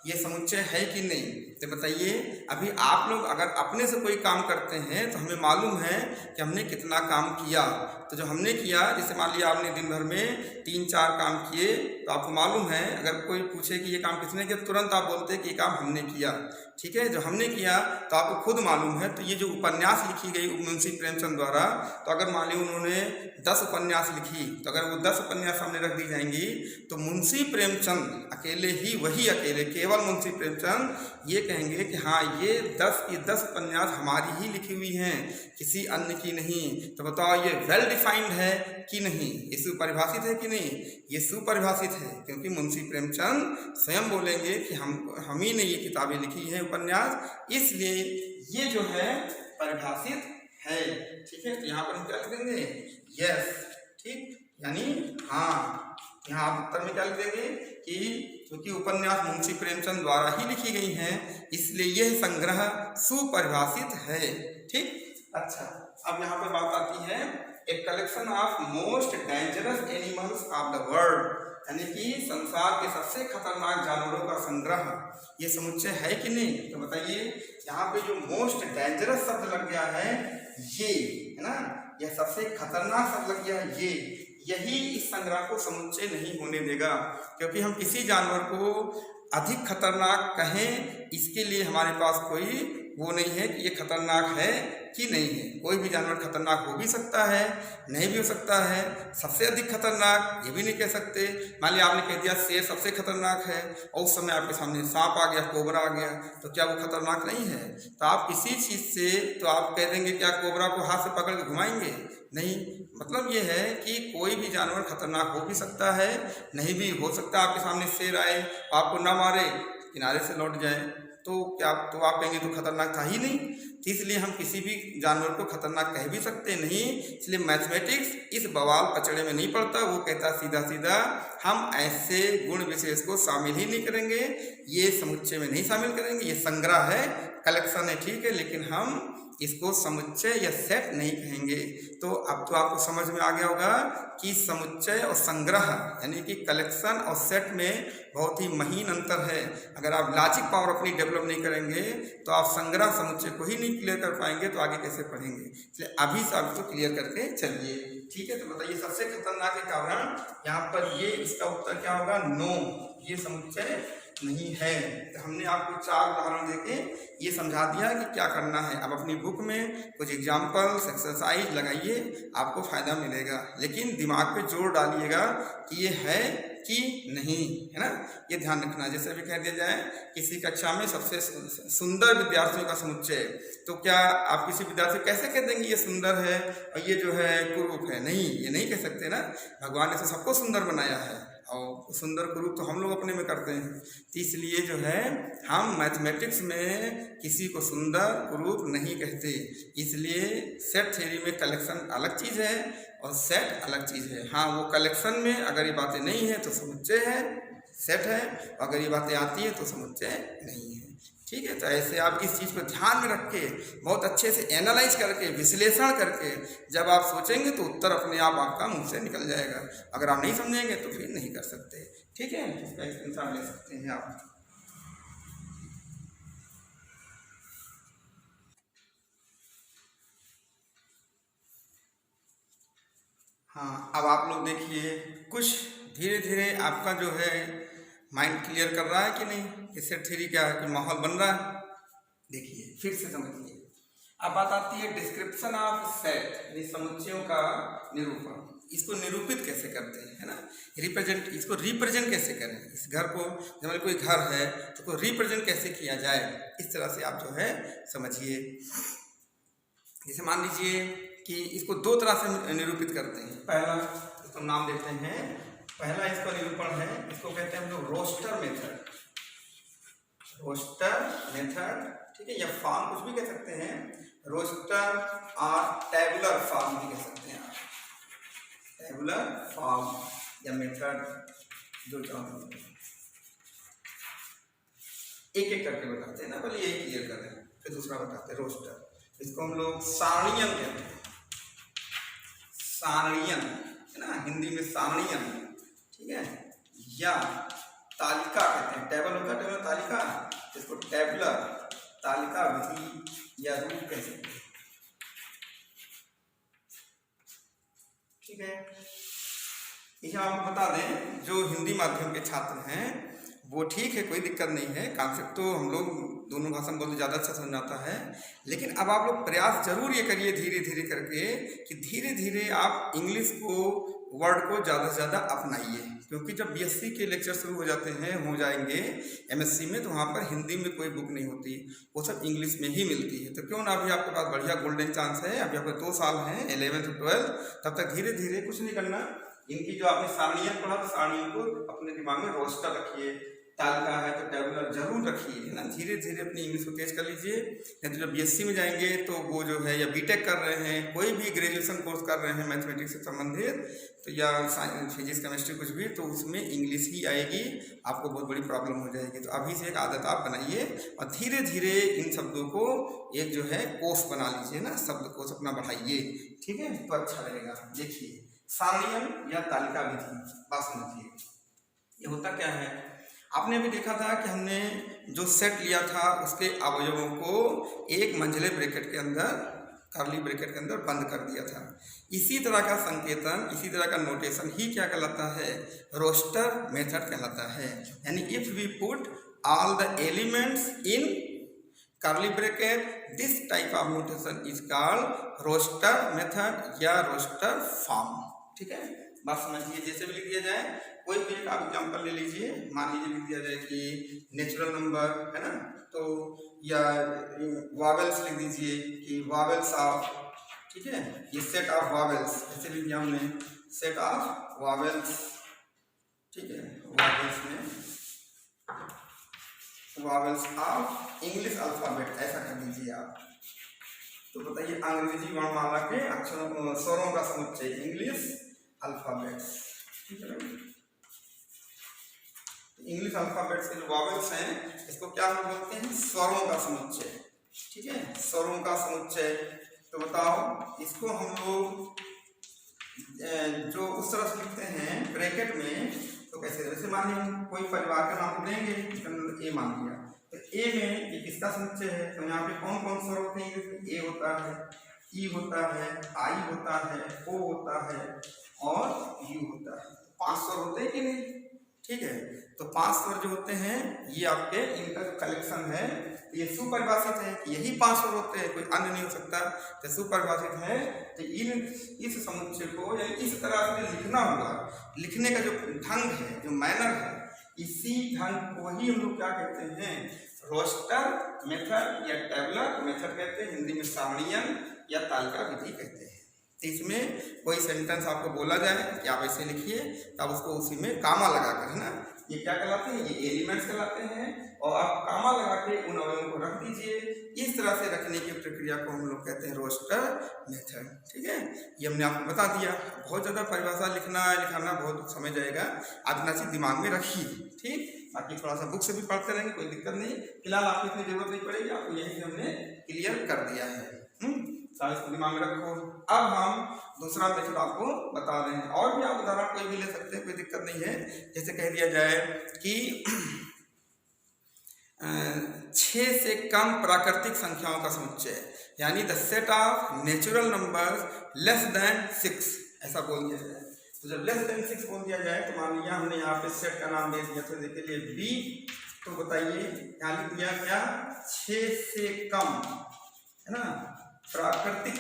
ये समुच्चय है कि नहीं। तो बताइए, अभी आप लोग अगर अपने से कोई काम करते हैं तो हमें मालूम है कि हमने कितना काम किया। तो जो हमने किया, जैसे मान लिया आपने दिन भर में 3-4 काम किए, तो आपको मालूम है, अगर कोई पूछे कि ये काम किसने किया, तुरंत आप बोलते हैं कि ये काम हमने किया, ठीक है। जो हमने किया तो आपको खुद मालूम है। तो ये जो उपन्यास लिखी गई मुंशी प्रेमचंद द्वारा, तो अगर मान ली उन्होंने 10 उपन्यास लिखी, तो अगर वो 10 उपन्यास सामने रख दी जाएंगी तो मुंशी प्रेमचंद अकेले ही, वही अकेले, केवल मुंशी प्रेमचंद ये कहेंगे कि हाँ ये 10 की 10 उपन्यास हमारी ही लिखी हुई हैं, किसी अन्य की नहीं। तो बताओ ये वेल डिफाइंड है कि नहीं, ये सुपरिभाषित है कि नहीं, ये सुपरिभाषित है, क्योंकि मुंशी प्रेमचंद स्वयं बोलेंगे कि हम ही ने ये किताबें लिखी है उपन्यास, इसलिए ये जो है परिभाषित है, ठीक है। तो यहाँ पर हम क्या लिख देंगे, यस, ठीक, यानी हाँ। यहाँ आप उत्तर में क्या लिख देंगे कि क्योंकि उपन्यास मुंशी प्रेमचंद द्वारा ही लिखी गई हैं, इसलिए यह संग्रह सुपरिभाषित है, ठीक। अच्छा, अब यहाँ पर बात आती है, a collection of most dangerous animals of the world, यानी कि संसार के सबसे खतरनाक जानवरों का संग्रह, ये समुच्चय है कि नहीं। तो बताइए, यहाँ पे जो मोस्ट डेंजरस शब्द लग गया है, ये है ना, यह सबसे खतरनाक शब्द लग गया है, ये, यही इस संग्रह को समुच्चय नहीं होने देगा, क्योंकि हम किसी जानवर को अधिक खतरनाक कहें, इसके लिए हमारे पास कोई वो नहीं है कि ये खतरनाक है कि नहीं है। कोई भी जानवर खतरनाक हो भी सकता है, नहीं भी हो सकता है, सबसे अधिक खतरनाक ये भी नहीं कह सकते। मान लिया आपने कह दिया शेर सबसे खतरनाक है, और उस समय आपके सामने सांप आ गया, कोबरा आ गया, तो क्या वो खतरनाक नहीं है। तो आप किसी चीज़ से, तो आप कह देंगे क्या कोबरा को हाथ से पकड़ के घुमाएंगे, नहीं। मतलब ये है कि कोई भी जानवर खतरनाक हो भी सकता है, नहीं भी हो सकता। आपके सामने शेर आए, आपको ना मारे, किनारे से लौट जाए, तो क्या, तो आप कहेंगे तो खतरनाक था ही नहीं। तो इसलिए हम किसी भी जानवर को खतरनाक कह भी सकते नहीं। इसलिए मैथमेटिक्स इस बवाल पचड़े में नहीं पड़ता, वो कहता सीधा सीधा हम ऐसे गुण विशेष को शामिल ही नहीं करेंगे, ये समुच्चय में नहीं शामिल करेंगे। ये संग्रह है, कलेक्शन है, ठीक है, लेकिन हम इसको समुच्चय या सेट नहीं कहेंगे। तो अब तो आपको समझ में आ गया होगा कि समुच्चय और संग्रह यानी कि कलेक्शन और सेट में बहुत ही महीन अंतर है। अगर आप लॉजिक पावर अपनी डेवलप नहीं करेंगे तो आप संग्रह समुच्चय को ही नहीं क्लियर कर पाएंगे, तो आगे कैसे पढ़ेंगे। इसलिए अभी से आप तो क्लियर करके चलिए, ठीक है। तो बताइए सबसे खतरनाक के कारण यहाँ पर ये, इसका उत्तर क्या होगा, नो, ये समुच्चय नहीं है। तो हमने आपको 4 उदाहरण देके ये समझा दिया कि क्या करना है। अब अपनी बुक में कुछ एग्जाम्पल्स, एक्सरसाइज लगाइए, आपको फायदा मिलेगा, लेकिन दिमाग पे जोर डालिएगा कि ये है कि नहीं, है ना, ये ध्यान रखना। जैसे अभी कह दिया जाए किसी कक्षा में सबसे सुंदर विद्यार्थियों का समुच्चय, तो क्या आप किसी विद्यार्थी कैसे कह देंगे ये सुंदर है और ये जो है कुरूप है, नहीं, ये नहीं कह सकते ना। भगवान ने तो सबको सुंदर बनाया है और सुंदर कुरूप तो हम लोग अपने में करते हैं। तो इसलिए जो है हम मैथमेटिक्स में किसी को सुंदर कुरूप नहीं कहते। इसलिए सेट थ्योरी में कलेक्शन अलग चीज़ है और सेट अलग चीज़ है। हाँ, वो कलेक्शन में अगर ये बातें नहीं है तो समुच्चय है, सेट है, अगर ये बातें आती है तो समुच्चय नहीं है। ठीक है, तो ऐसे आप इस चीज़ को ध्यान में रख के बहुत अच्छे से एनालाइज करके विश्लेषण करके जब आप सोचेंगे तो उत्तर अपने आप आपका मुंह से निकल जाएगा। अगर आप नहीं समझेंगे तो फिर नहीं कर सकते। ठीक है, इसका स्क्रीनशॉट ले सकते हैं आप। हाँ, अब आप लोग देखिए कुछ धीरे धीरे आपका जो है माइंड क्लियर कर रहा है कि नहीं कि सेट थ्योरी क्या है, कि माहौल बन रहा है। देखिए फिर से समझिए। अब बात आती है डिस्क्रिप्शन ऑफ सेट, यानी समुच्चयों का निरूपण। इसको निरूपित कैसे करते हैं, है ना, रिप्रेजेंट, इसको रिप्रेजेंट कैसे करें। इस घर को, जब कोई घर है तो उसको रिप्रेजेंट कैसे किया जाए, इस तरह से आप जो है समझिए। जैसे मान लीजिए कि इसको दो तरह से निरूपित करते हैं। पहला, इसको नाम देते हैं, पहला इसका निरूपण है, इसको कहते हैं हम लोग रोस्टर मेथड। रोस्टर मेथड, ठीक है, या फॉर्म कुछ भी कह सकते हैं, रोस्टर और टेबुलर फॉर्म भी कह सकते हैं आप, टेबुलर फॉर्म या मेथड, जो चाहो। एक एक करके बताते हैं ना, पहले यही क्लियर कर रहे हैं फिर दूसरा बताते हैं। रोस्टर, इसको हम लोग सारणियन कहते हैं, सारणियन, है ना, हिंदी में सारणियन, ठीक है, या तालिका कहते हैं। टेबल होता है, टेबल तालिका, इसको टेबुलर, तालिका विधि या रूप कह सकते हैं। ठीक है, ये आपको बता दें, जो हिंदी माध्यम के छात्र हैं वो ठीक है, कोई दिक्कत नहीं है, कॉन्सेप्ट तो हम लोग दोनों भाषा में बोलते ज़्यादा अच्छा समझ आता है। लेकिन अब आप लोग प्रयास जरूर ये करिए धीरे धीरे करके कि धीरे धीरे आप इंग्लिश को, वर्ड को ज़्यादा से ज़्यादा अपनाइए। क्योंकि जब बीएससी के लेक्चर शुरू हो जाते हैं, हो जाएंगे एमएससी में, तो वहाँ पर हिंदी में कोई बुक नहीं होती, वो सब इंग्लिश में ही मिलती है। तो क्यों ना अभी आपके पास बढ़िया गोल्डन चांस है, अभी आपके 2 साल हैं 11th 12th, तब तक धीरे धीरे कुछ नहीं करना। इनकी जो आपने सारणियाँ पढ़ा, तो सारणियों को अपने दिमाग में रोस्टर रखिए, तालिका है तो टेबुलर जरूर रखिए, है ना। धीरे धीरे अपनी इंग्लिश को तेज कर लीजिए। या तो जब बीएससी में जाएंगे तो वो जो है, या बीटेक कर रहे हैं, कोई भी ग्रेजुएशन कोर्स कर रहे हैं मैथमेटिक्स से संबंधित, तो या फिजिक्स केमिस्ट्री कुछ भी, तो उसमें इंग्लिश ही आएगी, आपको बहुत बड़ी प्रॉब्लम हो जाएगी। तो अभी से एक आदत आप बनाइए और धीरे धीरे इन शब्दों को एक जो है कोष बना लीजिए ना, शब्द कोष अपना बढ़ाइए, ठीक है, तो अच्छा रहेगा। देखिए सारणियन या तालिका विधि, बात समझिए, ये होता क्या है। आपने भी देखा था कि हमने जो सेट लिया था उसके अवयवों को एक मंझले ब्रैकेट के अंदर, कर्ली ब्रैकेट के अंदर बंद कर दिया था। इसी तरह का संकेतन, इसी तरह का नोटेशन ही क्या कहलाता है, रोस्टर मेथड कहलाता है। यानी if we put all the elements in curly bracket, this type of notation is called roster method या रोस्टर फॉर्म। ठीक है, बात समझिए। जैसे भी लिख दिया जाए, कोई भी एक आप एग्जाम्पल ले लीजिए, मान लीजिए लिख दिया जाए कि नेचुरल नंबर, है ना, तो या वॉवेल्स लिख दीजिए कि वॉवेल्स ऑफ, ठीक है, ये सेट ऑफ वॉवेल्स, ऐसे लिख दिया हमने, सेट ऑफ वॉवेल्स, ठीक है, वॉवेल्स में वॉवेल्स ऑफ इंग्लिश अल्फाबेट, ऐसा कर दीजिए आप। तो बताइए अंग्रेजी वर्णमाला के अक्षरों, स्वरों का समुच्चय इंग्लिश अल्फाबेट्स, ठीक है। इंग्लिश अल्फाबेट्स के जो वॉवेल्स हैं, इसको क्या हम बोलते हैं, स्वरों का समुच्चय, ठीक है, स्वरों का समुच्चय। तो बताओ इसको हम लोग जो उस तरह से लिखते हैं ब्रैकेट में, तो कैसे, जैसे मान लीजिए कोई परिवार का नाम देंगे, ए मान लिया, तो ए में ये किसका समुच्चय है, तो यहाँ पे कौन कौन स्वर होते हैं, ए होता है, ई होता है, आई होता है, ओ होता है और यू होता है। 5 स्वर होते हैं कि नहीं, ठीक है। तो 5 स्वर जो होते हैं, ये आपके इनका जो कलेक्शन है, ये सुपरिभाषित है, यही 5 स्वर होते हैं, कोई अन्य नहीं हो सकता, तो सुपरिभाषित है। तो इस समुच्चय को यानी इस तरह से लिखना होगा, लिखने का जो ढंग है, जो मैनर है, इसी ढंग को ही हम लोग क्या कहते हैं, रोस्टर मेथड या टेबुलर मेथड कहते हैं, हिंदी में सारणियन या तालिका विधि कहते हैं। तो इसमें कोई सेंटेंस आपको बोला जाए कि आप ऐसे लिखिए, तब उसको उसी में कामा लगाकर, है ना, ये क्या कहलाते हैं, ये एलिमेंट्स कहलाते हैं, और आप कामा लगा के उन अवयवों को रख दीजिए। इस तरह से रखने की प्रक्रिया को हम लोग कहते हैं रोस्टर मेथड। ठीक है, ये हमने आपको बता दिया। बहुत ज़्यादा परिभाषा लिखाना बहुत समय जाएगा, आप इतना चीज दिमाग में रखिए, ठीक, बाकी थोड़ा सा बुक से भी पढ़ते रहेंगे, कोई दिक्कत नहीं। फिलहाल आपको इतनी जरूरत नहीं पड़ेगी, आपको यही हमने क्लियर कर दिया है। सारे इसको दिमाग में रखो। अब हम दूसरा मेथड आपको बता रहे हैं, और भी आप उदाहरण कोई भी ले सकते हैं, कोई दिक्कत नहीं है। जैसे कह दिया जाए कि 6 से कम प्राकृतिक संख्याओं का समुच्चय, यानी the set of natural numbers less than 6, ऐसा बोल दिया जाए। तो जब लेस देन 6 बोल दिया जाए तो मान लिया हमने यहाँ पे सेट का नाम दे दिया, तो देखिए लिए बी, तो बताइए यहाँ लिख दिया क्या, 6 से कम, है ना, प्राकृतिक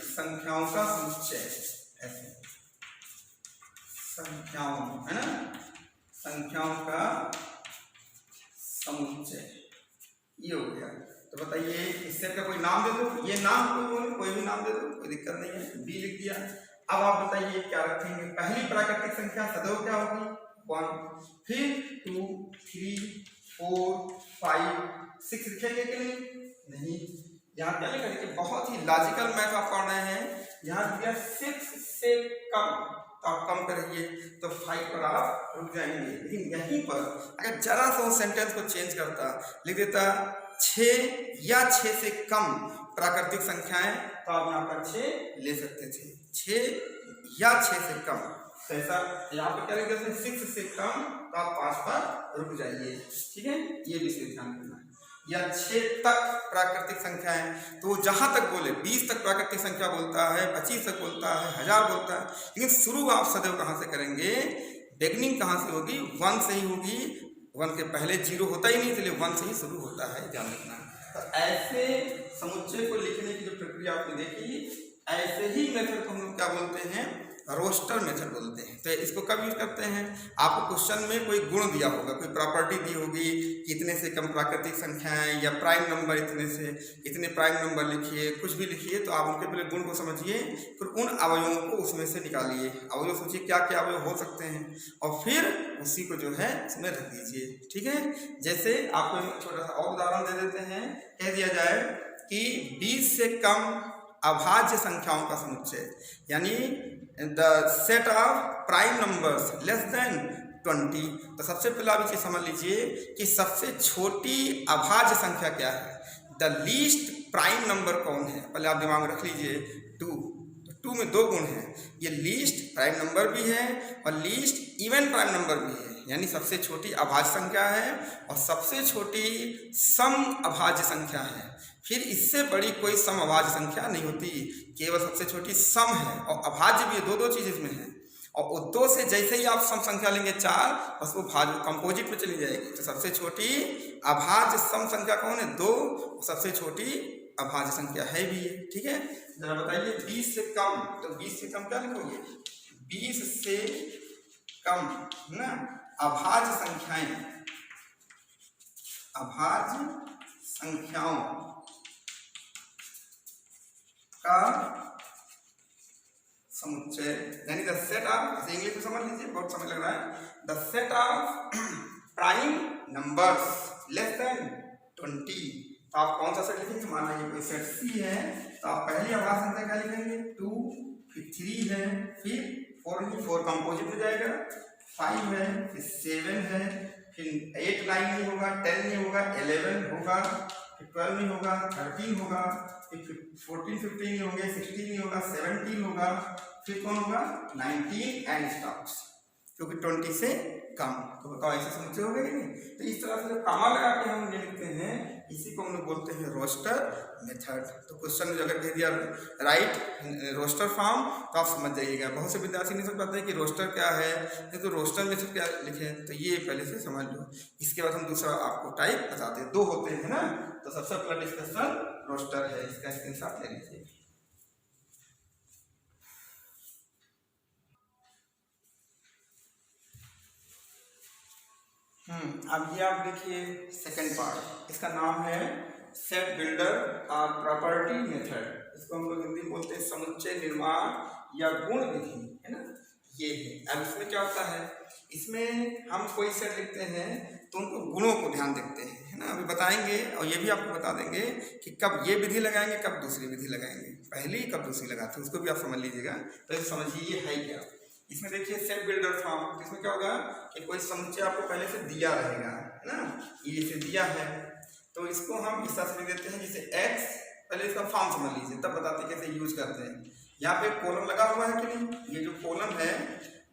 संख्याओं का समुच्चय, ऐसे संख्याओं, है ना, संख्याओं का समुच्चय, ये हो गया। तो बताइए इस सेट का कोई नाम दे दो, ये नाम कोई भी नाम दे दो, कोई दिक्कत नहीं है, बी लिख दिया। अब आप बताइए क्या रखेंगे, पहली प्राकृतिक संख्या सदैव क्या होगी, 1, फिर 2, 3, 4, 5, 6 लिखेंगे कि नहीं? यहाँ क्या लिखा, देखिए बहुत ही लॉजिकल मैथ आप पढ़ रहे हैं। यहाँ दिया 6 से कम, तो आप कम करिए, तो 5 पर आप रुक जाएंगे। लेकिन यहीं पर अगर जरा सा सेंटेंस को चेंज करता, लिख देता 6 या 6 से कम प्राकृतिक संख्याएं, तो आप यहाँ पर 6 ले सकते थे, 6 या 6 से कम। तो ऐसा यहाँ पर क्या लिख देते हैं, 6 से कम, तो आप 5 पर रुक जाइए। ठीक है, ये भी ध्यान रखना। या 6 तक प्राकृतिक संख्याएं, तो जहां तक बोले 20 तक प्राकृतिक संख्या बोलता है, 25 तक बोलता है, 1000 बोलता है, लेकिन शुरू आप सदैव कहां से करेंगे, बिगनिंग कहां से होगी, 1 से ही होगी। 1 के पहले 0 होता ही नहीं, इसलिए 1 से ही शुरू होता है, ध्यान रखना। तो ऐसे समुच्चय को लिखने की जो प्रक्रिया आपने देखी, ऐसे ही मेथड को हम लोग क्या बोलते हैं, रोस्टर मेथड बोलते हैं। तो इसको कब यूज करते हैं, आपको क्वेश्चन में कोई गुण दिया होगा, कोई प्रॉपर्टी दी होगी कि इतने से कम प्राकृतिक संख्याएं, या प्राइम नंबर इतने से इतने प्राइम नंबर लिखिए, कुछ भी लिखिए, तो आप उनके पहले गुण को समझिए, फिर उन अवयवों को उसमें से निकालिए, अवयव सोचिए क्या क्या अवयव हो सकते हैं, और फिर उसी को जो है इसमें रख दीजिए। ठीक है, जैसे आपको एक छोटा सा और उदाहरण दे देते हैं। कह दिया जाए कि 20 से कम अभाज्य संख्याओं का समुच्चय, यानी the set of prime numbers less than 20। तो सबसे पहले आप इसे समझ लीजिए कि सबसे छोटी अभाज्य संख्या क्या है, द लीस्ट प्राइम नंबर कौन है, पहले आप दिमाग में रख लीजिए, 2। तो 2 में 2 गुण हैं, ये लीस्ट प्राइम नंबर भी है और लीस्ट इवन प्राइम नंबर भी है, यानी सबसे छोटी अभाज्य संख्या है और सबसे छोटी सम अभाज्य संख्या है। फिर इससे बड़ी कोई सम अभाज्य संख्या नहीं होती, केवल सबसे छोटी सम है, और अभाज्य भी है, दो चीज इसमें है। और 2 से जैसे ही आप सम संख्या लेंगे 4, बस वो भाज्य कंपोजिट में चली जाएगी। तो सबसे छोटी अभाज्य सम संख्या कौन है, 2, सबसे छोटी अभाज्य संख्या है भी है। ठीक है, जरा बताइए 20 से कम, तो 20 से कम क्या लिखोगे, 20 से कम ना अभाज्य संख्याएं, अभाज्य संख्याओं का समुच्चय, यानी द सेट ऑफ, इंग्लिश में समझ लीजिए, बहुत समय लग रहा है, the set of prime numbers less than 20। तो आप कौन सा सेट लिखेंगे, माना ये कोई सेट सी है, तो आप पहली अभाज्य संख्या क्या लिखेंगे, 2, फिर 3 है, फिर 4 कंपोजिट हो जाएगा, 5 है, फिर 7 है, फिर 8 9 नहीं होगा, 10 नहीं होगा, 11 होगा, फिर 12 नहीं होगा, 13 होगा, फिर 14 15 नहीं होंगे, 16 नहीं होगा, 17 होगा, फिर कौन होगा, 19 एंड स्टॉप्स, क्योंकि 20 से कम। तो बताओ ऐसे समुच्चय हो गए कि नहीं। तो इस तरह से कामा लगा के हम ये लिखते हैं, इसी को हम लोग बोलते हैं रोस्टर मेथड। तो क्वेश्चन में अगर कह दिया राइट रोस्टर फॉर्म, तो आप समझ जाइएगा। बहुत से विद्यार्थी नहीं समझ पाते कि रोस्टर क्या है, तो रोस्टर मेथड क्या लिखें, तो ये पहले से समझ लो। इसके बाद हम दूसरा आपको टाइप बताते हैं, 2 होते हैं ना। तो सबसे पहला डिस्कशन रोस्टर है, इसका स्क्रीनशॉट ले लीजिए। अब ये आप देखिए सेकंड पार्ट, इसका नाम है सेट बिल्डर और प्रॉपर्टी मेथड। इसको हम लोग हिंदी में बोलते हैं समुच्चय निर्माण या गुण विधि, है ना, ये है। अब इसमें क्या होता है, इसमें हम कोई सेट लिखते हैं तो उनको गुणों को ध्यान देखते हैं, है ना, अभी बताएंगे और ये भी आपको बता देंगे कि कब ये विधि लगाएंगे, कब दूसरी विधि लगाएंगे, पहली कब दूसरी लगाते हैं, उसको भी आप समझ लीजिएगा। तो समझिए ये है क्या। इसमें देखिए सेट बिल्डर फॉर्म, इसमें क्या होगा कि कोई समुच्चय आपको पहले से दिया रहेगा, है ना, ये इसे दिया है तो इसको हम इस तरह से लिख देते हैं जैसे x, पहले इसका फॉर्म समझ लीजिए तब बताते हैं कैसे यूज करते हैं। यहाँ पे कॉलम लगा हुआ है कि नहीं, ये जो कॉलम है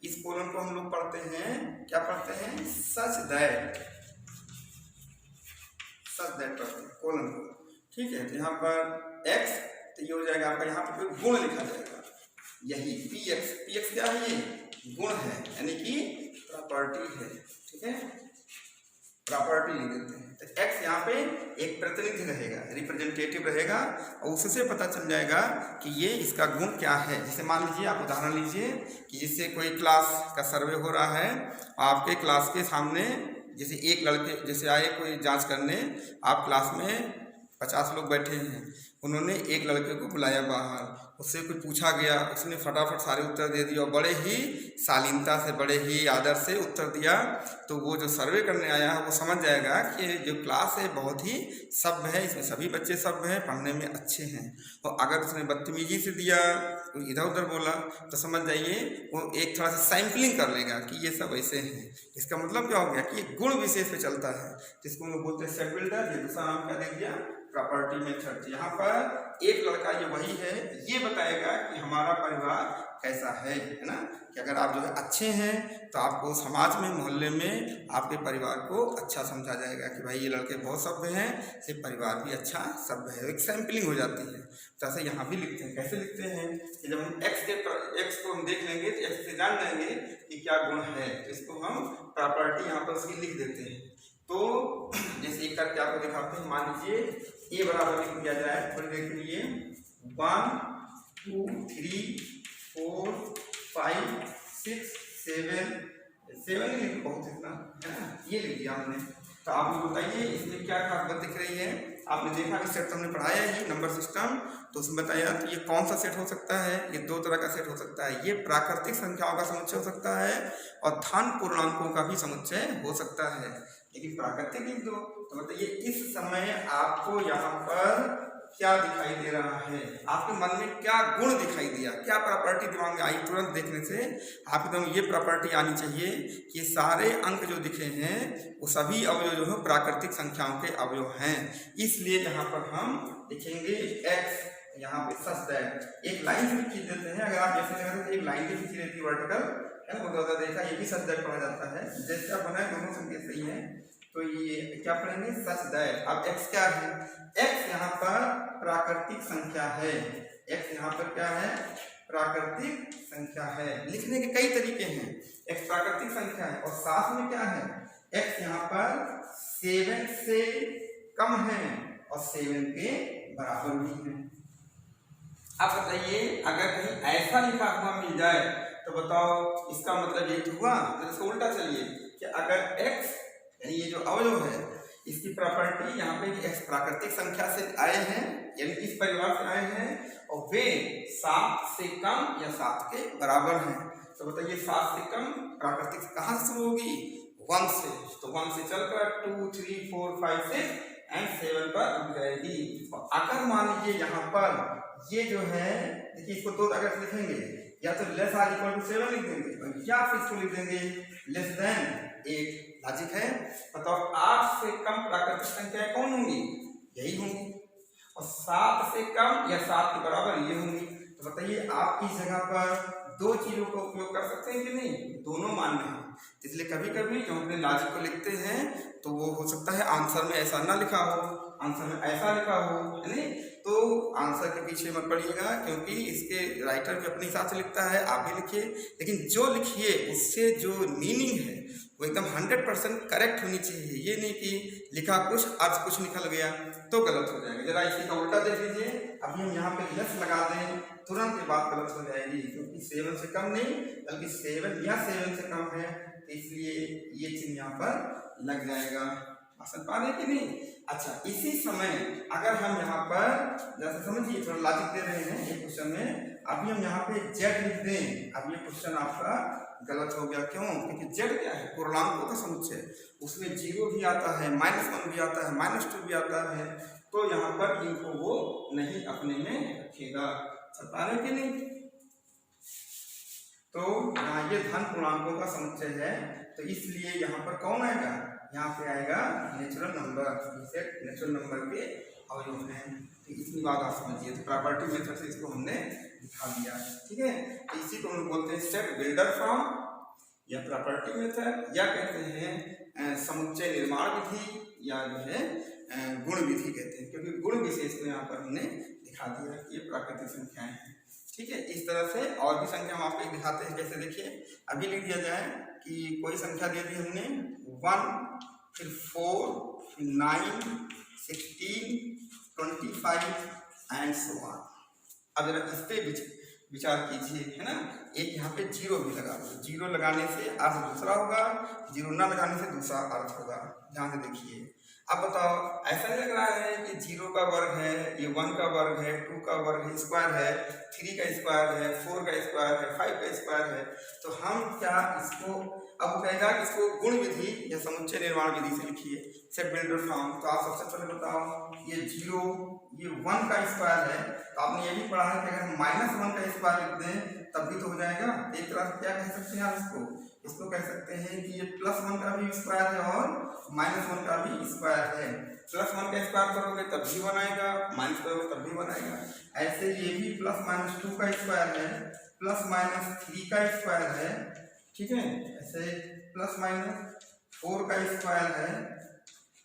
इस कॉलम को हम लोग पढ़ते हैं, क्या पढ़ते हैं, सच दैट पढ़ते हैं कॉलम को, ठीक है। तो यहाँ पर x तो ये हो जाएगा आपका, यहाँ पर कोई गुण लिखा जाएगा, यही px क्या है, ये गुण है यानी कि प्रॉपर्टी है, ठीक है, प्रॉपर्टी लिख देते हैं। तो x यहाँ पे एक प्रतिनिधि रहेगा, रिप्रेजेंटेटिव रहेगा और उससे पता चल जाएगा कि ये इसका गुण क्या है। जैसे मान लीजिए आप उदाहरण लीजिए कि जिससे कोई क्लास का सर्वे हो रहा है, आपके क्लास के सामने जैसे एक लड़के जैसे आए कोई जांच करने, आप क्लास में 50 लोग बैठे हैं, उन्होंने एक लड़के को बुलाया बाहर, उससे कुछ पूछा गया, उसने फटाफट सारे उत्तर दे दिया और बड़े ही शालीनता से, बड़े ही आदर से उत्तर दिया। तो वो जो सर्वे करने आया है वो समझ जाएगा कि जो क्लास है बहुत ही सभ्य है, इसमें सभी बच्चे सभ्य हैं, पढ़ने में अच्छे हैं। और अगर उसने बदतमीजी से दिया, इधर उधर बोला, तो समझ जाइए वो एक थोड़ा सा सैम्पलिंग कर लेगा कि ये सब ऐसे हैं। इसका मतलब क्या हो गया कि ये गुण विशेष पे चलता है, जिसको हम लोग बोलते हैं सेट बिल्डर। ये दूसरा नाम क्या दे दिया, प्रॉपर्टी मेथड। यहाँ पर एक लड़का ये वही है, ये बताएगा कि हमारा परिवार कैसा है ना, कि अगर आप जो है अच्छे हैं तो आपको समाज में, मोहल्ले में आपके परिवार को अच्छा समझा जाएगा कि भाई ये लड़के बहुत सभ्य हैं, से परिवार भी अच्छा सभ्य है, एक सैम्पलिंग हो जाती है। तो ऐसे यहाँ भी लिखते हैं, कैसे लिखते हैं कि जब हम एक्स को हम देख लेंगे तो एक्स से जान जाएंगे कि क्या गुण है, तो इसको हम प्रॉपर्टी यहाँ पर उसकी लिख देते हैं। तो जैसे एक करके आपको दिखाते हैं, मान लीजिए ए बराबर लिख दिया जाए, थोड़ी देर के लिए 1 2 3 4 5 6 7 ही लिख, बहुत इतना है ना, ये लिख दिया हमने। तो आप लोग बताइए इसमें क्या खास बात दिख रही है। आपने देखा कि सेट तो हमने पढ़ाया ही नंबर सिस्टम, तो उसमें बताया तो ये कौन सा सेट हो सकता है, ये दो तरह का सेट हो सकता है, ये प्राकृतिक संख्याओं का समुच्चय हो सकता है और धन पूर्णांकों का भी समुच्चय हो सकता है। लेकिन प्राकृतिक लिख दो तो बताइए इस समय आपको यहाँ पर क्या दिखाई दे रहा है, आपके मन में क्या गुण दिखाई दिया, क्या प्रॉपर्टी दिमाग में आई। तुरंत देखने से आप एकदम ये प्रॉपर्टी आनी चाहिए कि सारे अंक जो दिखे हैं वो सभी अवयव जो है प्राकृतिक संख्याओं के अवयव हैं। इसलिए यहाँ पर हम लिखेंगे x, यहाँ पे सच दैट एक लाइन से खींच देते हैं। अगर आप जैसे लगा एक लाइन की खींची रहती है वर्टिकल है ना, उधर देखा, ये भी सच दैट पढ़ा जाता है। जैसे आप बनाए दोनों संकेत सही है, तो ये क्या पढ़ेंगे, सच दैट। अब x क्या है, x यहाँ पर प्राकृतिक संख्या है, x यहाँ पर क्या है, प्राकृतिक संख्या है। लिखने के कई तरीके हैं, x प्राकृतिक संख्या है और साथ में क्या है, x यहाँ पर 7 से कम है और 7 के बराबर भी है। अब बताइए अगर कहीं ऐसा लिखा हुआ मिल जाए तो बताओ इसका मतलब ये हुआ। तो इसको उल्टा चलिए कि अगर x यानी ये जो अवयव है इसकी प्रॉपर्टी यहाँ पे x प्राकृतिक संख्या से आए हैं, यानी इस परिवार से आए हैं और वे 7 से कम या 7 के बराबर हैं, तो बताइए 7 से कम प्राकृतिक कहाँ से शुरू होगी, 1 से। तो 1 से चलकर 2 3 4 5 6 एंड 7 पर रुक जाएगी। और अगर मान लीजिए यहाँ पर ये जो है, देखिए इसको दो तरह से लिखेंगे, या तो लेस आर इक्वल टू 7 लिख देंगे या फिर इसको लिख देंगे लेस देन 8। लॉजिक है। बताओ 8 से कम प्राकृतिक संख्याएं कौन होंगी, यही होंगी, और 7 से कम या 7 के बराबर ये होंगी। तो बताइए आप इस जगह पर दो चीजों का उपयोग कर सकते हैं कि नहीं, दोनों मान्य हैं। इसलिए कभी कभी जब अपने लॉजिक को लिखते हैं तो वो हो सकता है आंसर में ऐसा ना लिखा हो, आंसर में ऐसा लिखा हो, है नहीं, तो आंसर के पीछे मत पड़िएगा, क्योंकि इसके राइटर भी अपने हिसाब से लिखता है, आप भी लिखिए, लेकिन जो लिखिए उससे जो मीनिंग है वो एकदम 100% करेक्ट होनी चाहिए। ये नहीं कि लिखा कुछ अर्थ कुछ निकल गया तो गलत हो जाएगा। जरा इसी का उल्टा देख लीजिए, अभी हम यहाँ पे लेस लगा दें तुरंत ये बात गलत हो जाएगी, क्योंकि 7 से कम नहीं बल्कि 7 या 7 से कम है, इसलिए ये चिन्ह यहाँ पर लग जाएगा। समझ पा रहे हैं कि नहीं? अच्छा, इसी समय अगर हम यहाँ पर जैसे समझिए थोड़ा लॉजिक दे रहे हैं ये क्वेश्चन में, अभी हम यहाँ पे जेड लिख दें, अब ये क्वेश्चन आपका गलत हो गया। क्यों? क्योंकि जेड क्या है? पूर्णांकों का समुच्चय, उसमें 0 भी आता है, -1 भी आता है, -2 भी आता है, तो यहाँ पर इनको वो नहीं अपने में रखेगा। समझ पा रहे हैं कि नहीं? तो ये धन पूर्णांकों का समुच्चय है, तो इसलिए यहाँ पर कौन आएगा? यहाँ पे आएगा नेचुरल नंबर, नेचुरल नंबर के अवयव हैं। तो इतनी बात आप समझिए। तो प्रॉपर्टी मेथड से इसको हमने दिखा दिया, ठीक है। तो इसी को हम बोलते हैं सेट बिल्डर फॉर्म या प्रॉपर्टी मेथड, या कहते हैं समुच्चय निर्माण विधि, या जो है गुण विधि कहते हैं, क्योंकि गुण विशेष को यहाँ पर हमने दिखा दिया कि ये प्राकृतिक संख्याएं हैं, ठीक है। इस तरह से और भी संख्या हम आपको दिखाते हैं। कैसे? देखिए, अभी लिख दिया जाए कि कोई संख्या दे दी हमने 1, फिर 4, फिर 9, 16, 25 एंड सो ऑन। अब जरा इस पे विचार कीजिए, है ना। एक यहाँ पे 0 भी लगा दो, 0 लगाने से अर्थ दूसरा होगा, 0 ना लगाने से दूसरा अर्थ होगा। ध्यान से देखिए। अब बताओ, ऐसा नहीं लग रहा है कि 0 का वर्ग है, ये 1 का वर्ग है, 2 का वर्ग है, स्क्वायर है, 3 का स्क्वायर है, 4 का स्क्वायर है, 5 का स्क्वायर है। तो हम क्या इसको अब कहेगा कि इसको गुण विधि या समुच्चय निर्माण विधि से लिखिए, सेट बिल्डर फॉर्म। तो आप सबसे पहले बताओ, ये 0, ये 1 का स्क्वायर है, तो आपने ये भी पढ़ा है कि अगर हम -1 का स्क्वायर लिख दें तब भी तो हो जाएगा। एक तरह से क्या कह सकते हैं आप इसको कह सकते हैं कि ये +1 का भी स्क्वायर है और -1 का भी स्क्वायर है। +1 का स्क्वायर करोगे तब भी 1 आएगा, माइनस करोगे तब भी 1 आएगा। ऐसे ये भी +-2 का स्क्वायर है, +-3 का स्क्वायर है, ठीक है। ऐसे +-4 का स्क्वायर है,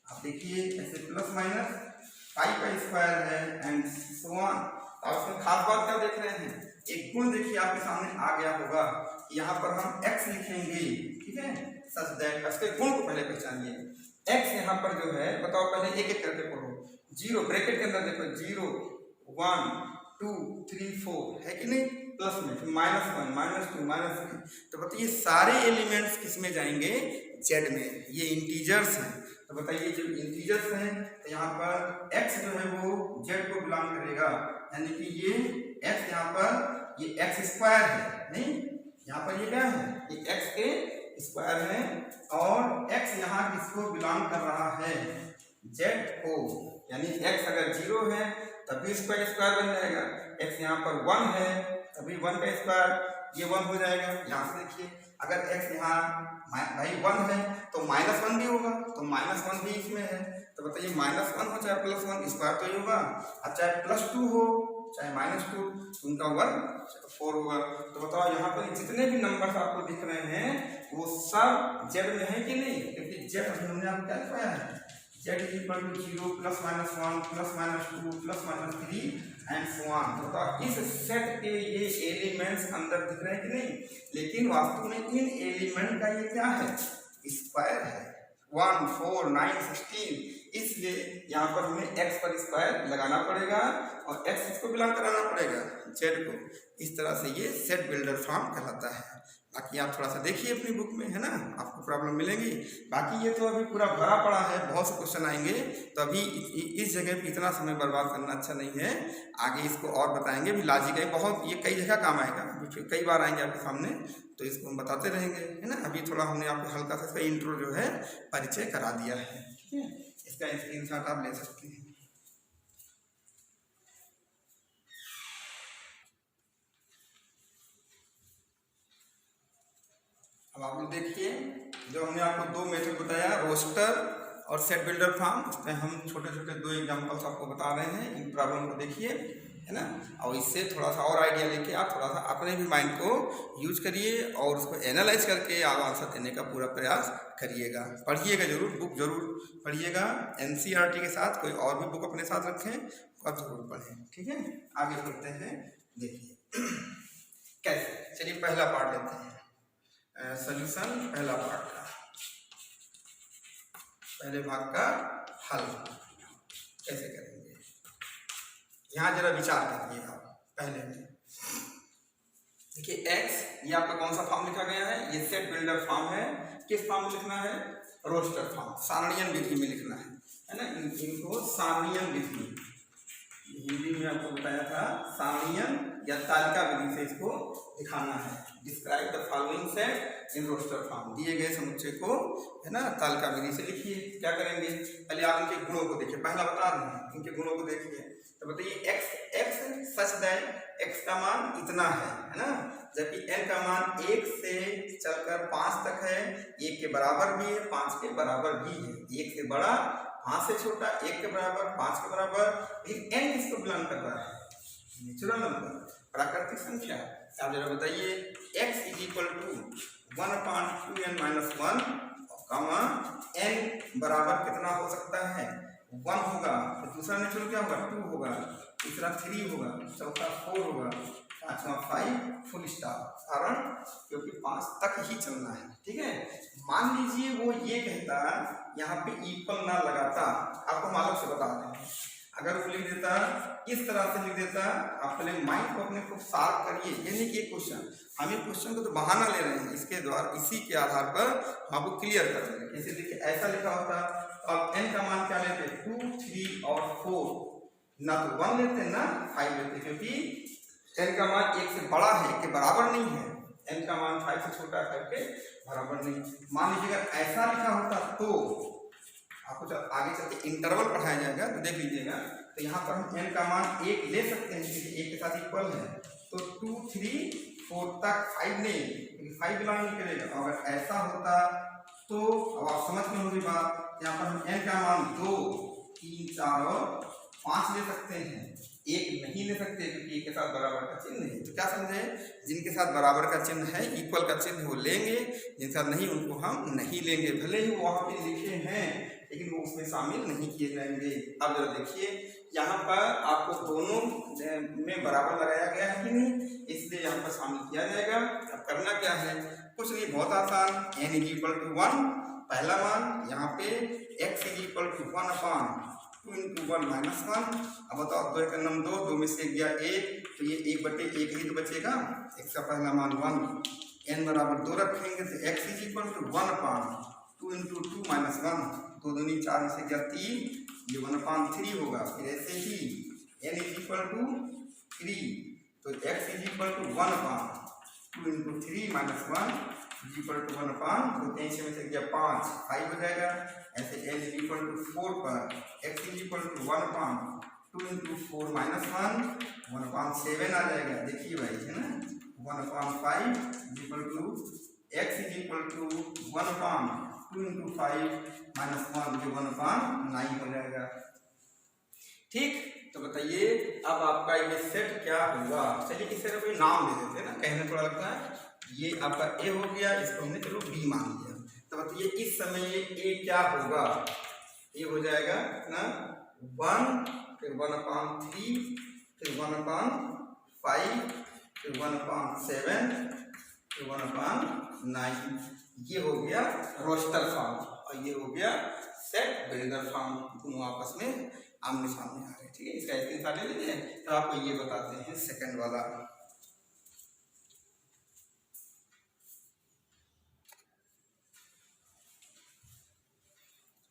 आप देखिए ऐसे +-5 का स्क्वायर है एंड सो ऑन। आप इसमें खास बात क्या देख रहे हैं? एक गुण देखिए आपके सामने आ गया होगा, यहाँ पर हम x लिखेंगे, ठीक है। सच दैट इसके गुण को पहले पहचानिए। x यहाँ पर जो है, बताओ पहले एक एक करके पढ़ो। 0 ब्रैकेट के अंदर देखो, 0, 1, 2, 3, 4 है कि नहीं, प्लस में, फिर -1, -2, -3। तो बताइए सारे एलिमेंट्स किस में जाएंगे? z में। ये इंटीजर्स हैं, तो बताइए जब इंटीजर्स हैं तो यहाँ पर x जो है वो z को बिलोंग करेगा, यानी कि ये x यहाँ पर ये x स्क्वायर है, नहीं यहाँ पर ये क्या है? ये x के स्क्वायर है, और x यहाँ किसको बिलोंग कर रहा है? z को। यानी x अगर 0 है तभी इसका स्क्वायर बन जाएगा, x यहाँ पर 1 है तभी 1 का स्क्वायर, ये 1 हो जाएगा। यहाँ से देखिए, अगर x यहाँ भाई 1 है तो -1 भी होगा, तो -1 भी इसमें है, तो बताइए -1 हो चाहे +1 स्क्वायर तो ही होगा। अब चाहे +2 हो चाहे -2, उनका वर्ग 4 होगा। तो बताओ यहाँ पर जितने भी नंबर्स आपको दिख रहे हैं वो सब z में है कि नहीं? क्योंकि z हमने आपको क्या लिखाया है? z = 0, +-1, +-2, +-3 and so on. तो बताओ इस सेट के ये एलिमेंट्स अंदर दिख रहे हैं कि नहीं? लेकिन वास्तव में इन एलिमेंट का ये क्या है? स्क्वायर है। 1, 4, 9, 16, इसलिए यहाँ पर हमें x पर स्क्वायर लगाना पड़ेगा और x इसको बिलोंग कराना पड़ेगा, z को। इस तरह से ये सेट बिल्डर फॉर्म कहलाता है। बाकी आप थोड़ा सा देखिए अपनी बुक में, है ना, आपको प्रॉब्लम मिलेंगी। बाकी ये तो अभी पूरा भरा पड़ा है, बहुत से क्वेश्चन आएंगे, तो अभी इस जगह पे इतना समय बर्बाद करना अच्छा नहीं है। आगे इसको और बताएंगे, भी लॉजिक है बहुत, ये कई जगह काम आएगा, फिर कई बार आएंगे आपके सामने, तो इसको हम बताते रहेंगे, है ना। अभी थोड़ा हमने आपको हल्का सा इसका इंट्रो जो है परिचय करा दिया है, ठीक है। इसका स्क्रीनशॉट आप ले सकते हैं। अब आप लोग देखिए, जो हमने आपको 2 मेथड बताया, रोस्टर और सेट बिल्डर फॉर्म, उसमें हम छोटे छोटे 2 एग्जांपल्स आपको बता रहे हैं। इन प्रॉब्लम को देखिए, है ना, और इससे थोड़ा सा और आइडिया लेके आप थोड़ा सा अपने भी माइंड को यूज करिए और उसको एनालाइज करके आप आंसर देने का पूरा प्रयास करिएगा। पढ़िएगा जरूर, बुक जरूर पढ़िएगा, NCERT के साथ कोई और भी बुक अपने साथ रखें और जरूर पढ़ें, ठीक है। आगे बढ़ते हैं, देखिए कैसे। चलिए पहला पार्ट लेते हैं, सॉल्यूशन पहला पार्ट का, पहले भाग का हल कैसे करेंगे। यहाँ जरा विचार करिए आप पहले में। देखिए x, ये आपका कौन सा फॉर्म लिखा गया है? ये सेट बिल्डर फॉर्म है। किस फॉर्म में लिखना है? रोस्टर फॉर्म, सारणीयन विधि में लिखना इनको सारणीयन विधि, हिंदी में आपको बताया था, सारणीयन या तालिका विधि से इसको दिखाना है। Describe the following set in roster form, दिए गए समुच्चय को है ना तालिका विधि से लिखिए। क्या करेंगे, पहले आप इनके गुणों को देखिए, पहला बता रहे हैं इनके गुणों को देखिए। तो बताइए x सच दैट x का मान इतना है ना, जबकि n का मान 1 से चलकर 5 तक है, 1 के बराबर भी है, 5 के बराबर भी है, 1 से बड़ा 5 से छोटा, 1 के बराबर 5 के बराबर, लेकिन n किसको बिलोंग कर रहा है, नेचुरल नंबर, प्राकृतिक संख्या। आप जरा बताइए x is equal to 1/2n-1 कमा n बराबर कितना हो सकता है, 1 होगा, तो दूसरा नेचुरल क्या होगा, 2 होगा, तीसरा 3 होगा, चौथा 4 होगा, पांचवा 5 फुल स्टॉप। कारण क्योंकि 5 तक ही चलना है। ठीक है, मान लीजिए वो ये कहता यहाँ पे इक्वल ना लगाता, आपको मालूम से बता दें, अगर वो लिख देता इस तरह से लिख देता, आप पहले माइंड को अपने खूब शार्प करिए। ये नहीं कि क्वेश्चन, हम ये क्वेश्चन को तो बहाना ले रहे हैं, इसके द्वारा इसी के आधार पर हम आपको क्लियर कर रहे हैं। जैसे देखिए ऐसा लिखा होता, अब n का मान क्या लेते, 2, 3 और 4, ना तो 1 लेते ना 5 लेते, क्योंकि n का मान 1 से बड़ा है, 1 के बराबर नहीं है, n का मान 5 से छोटा है, 5 के बराबर नहीं। मान लीजिए अगर ऐसा लिखा होता तो आपको जब आगे चलते इंटरवल पढ़ाया जाएगा तो देख लीजिएगा, तो यहाँ पर हम n का मान 1 ले सकते हैं क्योंकि 1 के साथ इक्वल है, तो 2, 3, 4 तक 5 नहीं, क्योंकि 5 बिलोंग नहीं करेगा। अगर ऐसा होता तो अब आप समझ में होगी बात, यहाँ पर हम n का मान 2, 3, 4 और 5 ले सकते हैं, 1 नहीं ले सकते क्योंकि 1 के साथ बराबर का चिन्ह है। तो क्या समझे, जिनके साथ बराबर का चिन्ह है, इक्वल का चिन्ह वो लेंगे, जिनके साथ नहीं उनको हम नहीं लेंगे, भले ही वो वहाँ पे लिखे हैं लेकिन वो उसमें शामिल नहीं किए जाएंगे। अब जरा देखिए यहाँ पर आपको दोनों में बराबर लगाया गया है कि नहीं, इसलिए यहाँ पर शामिल किया जाएगा। अब करना क्या है, कुछ नहीं, बहुत आसान, n इज इक्वल टू 1 पहला मान, यहाँ पे x is equal to 1/2 into 1 minus 1। अब बताओ 2 का नम 2, 2 में से गया 1, तो ये 1/1 ही तो बचेगा, x का पहला मान 1, n बराबर 2 रखेंगे तो x is equal to 1/2 into 2 minus 1, 2 दूनी 4 में से गया 3, ये 1/3 होगा। फिर ऐसे ही n इज इक्वल टू 3, तो x is equal to 1/2 into 3 minus 1 is equal to 1/2, 3 में से गया 5 हो जाएगा। ऐसे n इज इक्वल टू 4 पर x is equal to 1/2 into 4 minus 1 1/7 आ जाएगा। देखिए भाई है ना, 1/5 is equal to x is equal to 1/2 into 5 minus 1, जो 1/9 हो जाएगा। ठीक, तो बताइए अब आपका ये सेट क्या होगा। चलिए इसे कोई नाम दे देते हैं ना, कहने थोड़ा लगता है। ये आपका a हो गया, इसको हमने चलो b मान लिया। तो बताइए इस समय ये a क्या होगा, a हो जाएगा ना 1, फिर 1/3, फिर 1/5, फिर 1/7, फिर 1/9। ये हो गया रोस्टर फॉर्म और ये हो गया सेट बिल्डर फॉर्म, दोनों आपस में आमने सामने आ रहे हैं। ठीक है, इसका स्क्रीनशॉट ले लीजिए। तो आपको ये बताते हैं सेकंड वाला।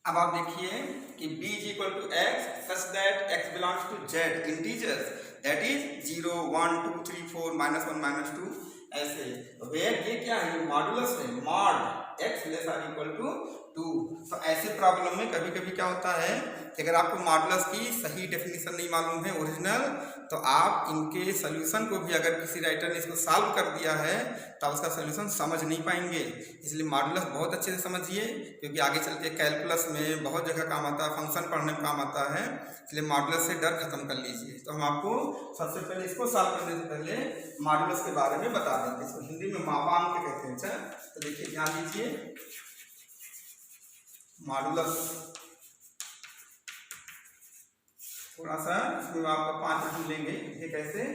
अब आप देखिए कि b is equal to x such that x belongs to z integers, that is 0, 1, 2, 3, 4, -1, -2 ऐसे। वेयर ये क्या है, ये मॉडुलस है, mod x less or equal to 2। तो ऐसे प्रॉब्लम में कभी कभी क्या होता है कि अगर आपको मॉडुलस की सही डेफिनेशन नहीं मालूम है ओरिजिनल, तो आप इनके सोल्यूशन को भी अगर किसी राइटर ने इसको सॉल्व कर दिया है तो आप उसका सोल्यूशन समझ नहीं पाएंगे। इसलिए मॉडुलस बहुत अच्छे से समझिए, क्योंकि आगे चल के कैलकुलस में बहुत जगह काम आता है, फंक्शन पढ़ने में काम आता है। इसलिए मॉडुलस से डर खत्म कर लीजिए। तो हम आपको सबसे पहले इसको सॉल्व करने से पहले मॉडुलस के बारे में बता देते हैं। इसको हिंदी में मापांक कहते हैं। अच्छा, तो देखिए ध्यान दीजिए, मॉडुलस थोड़ा सा इसमें आपको 5 मिनट लेंगे। ये कैसे,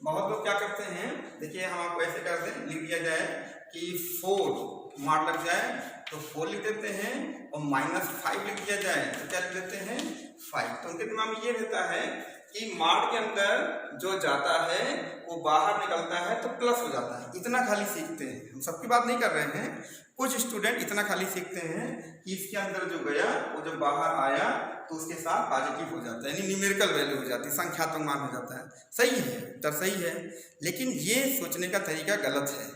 बहुत लोग क्या करते हैं, देखिए हम आपको ऐसे कर दें, लिख दिया जाए कि 4 मॉड लग जाए तो 4 लिख देते हैं और -5 लिख दिया जाए तो क्या लिख देते हैं 5। तो उनके दिमाग में ये रहता है कि मॉड के अंदर जो जाता है वो बाहर निकलता है तो प्लस हो जाता है। इतना खाली सीखते हैं, हम सबकी बात नहीं कर रहे हैं, कुछ स्टूडेंट इतना खाली सीखते हैं कि इसके अंदर जो गया वो जब बाहर आया तो उसके साथ पॉजिटिव हो जाता है, यानी न्यूमेरिकल वैल्यू हो जाती है, संख्यात्मक मान हो जाता है। सही है, उत्तर सही है, लेकिन ये सोचने का तरीका गलत है।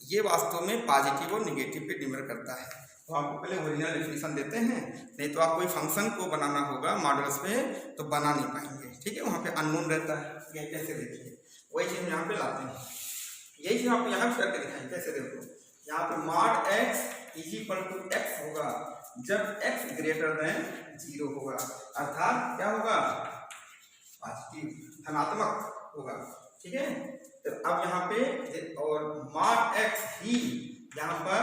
ये वास्तव में पॉजिटिव और निगेटिव पे डिपेंड करता है। तो आपको पहले ओरिजिनल डेफिनेशन देते हैं, नहीं तो आप कोई फंक्शन को बनाना होगा मॉडल्स पे तो बना नहीं पाएंगे। ठीक है, वहाँ पे अननोन रहता है। ये कैसे देखिए, वही चीज़ हम यहाँ पे लाते हैं, यही चीज़ आप यहाँ पे करके दिखाएंगे। कैसे देखो, यहाँ पे mod x is equal to x होगा जब x ग्रेटर देन 0 होगा, अर्थात क्या होगा, पॉजिटिव धनात्मक होगा। ठीक है, तो अब यहाँ पे और मॉड x ही यहाँ पर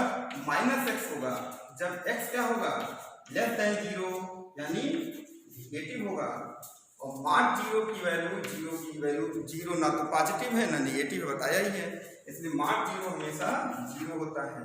माइनस x होगा जब x क्या होगा, लेस देन 0 यानी निगेटिव होगा। और मॉड 0 की वैल्यू 0 ना तो पॉजिटिव है ना निगेटिव, बताया ही है, इसलिए मॉड 0 हमेशा 0 होता है।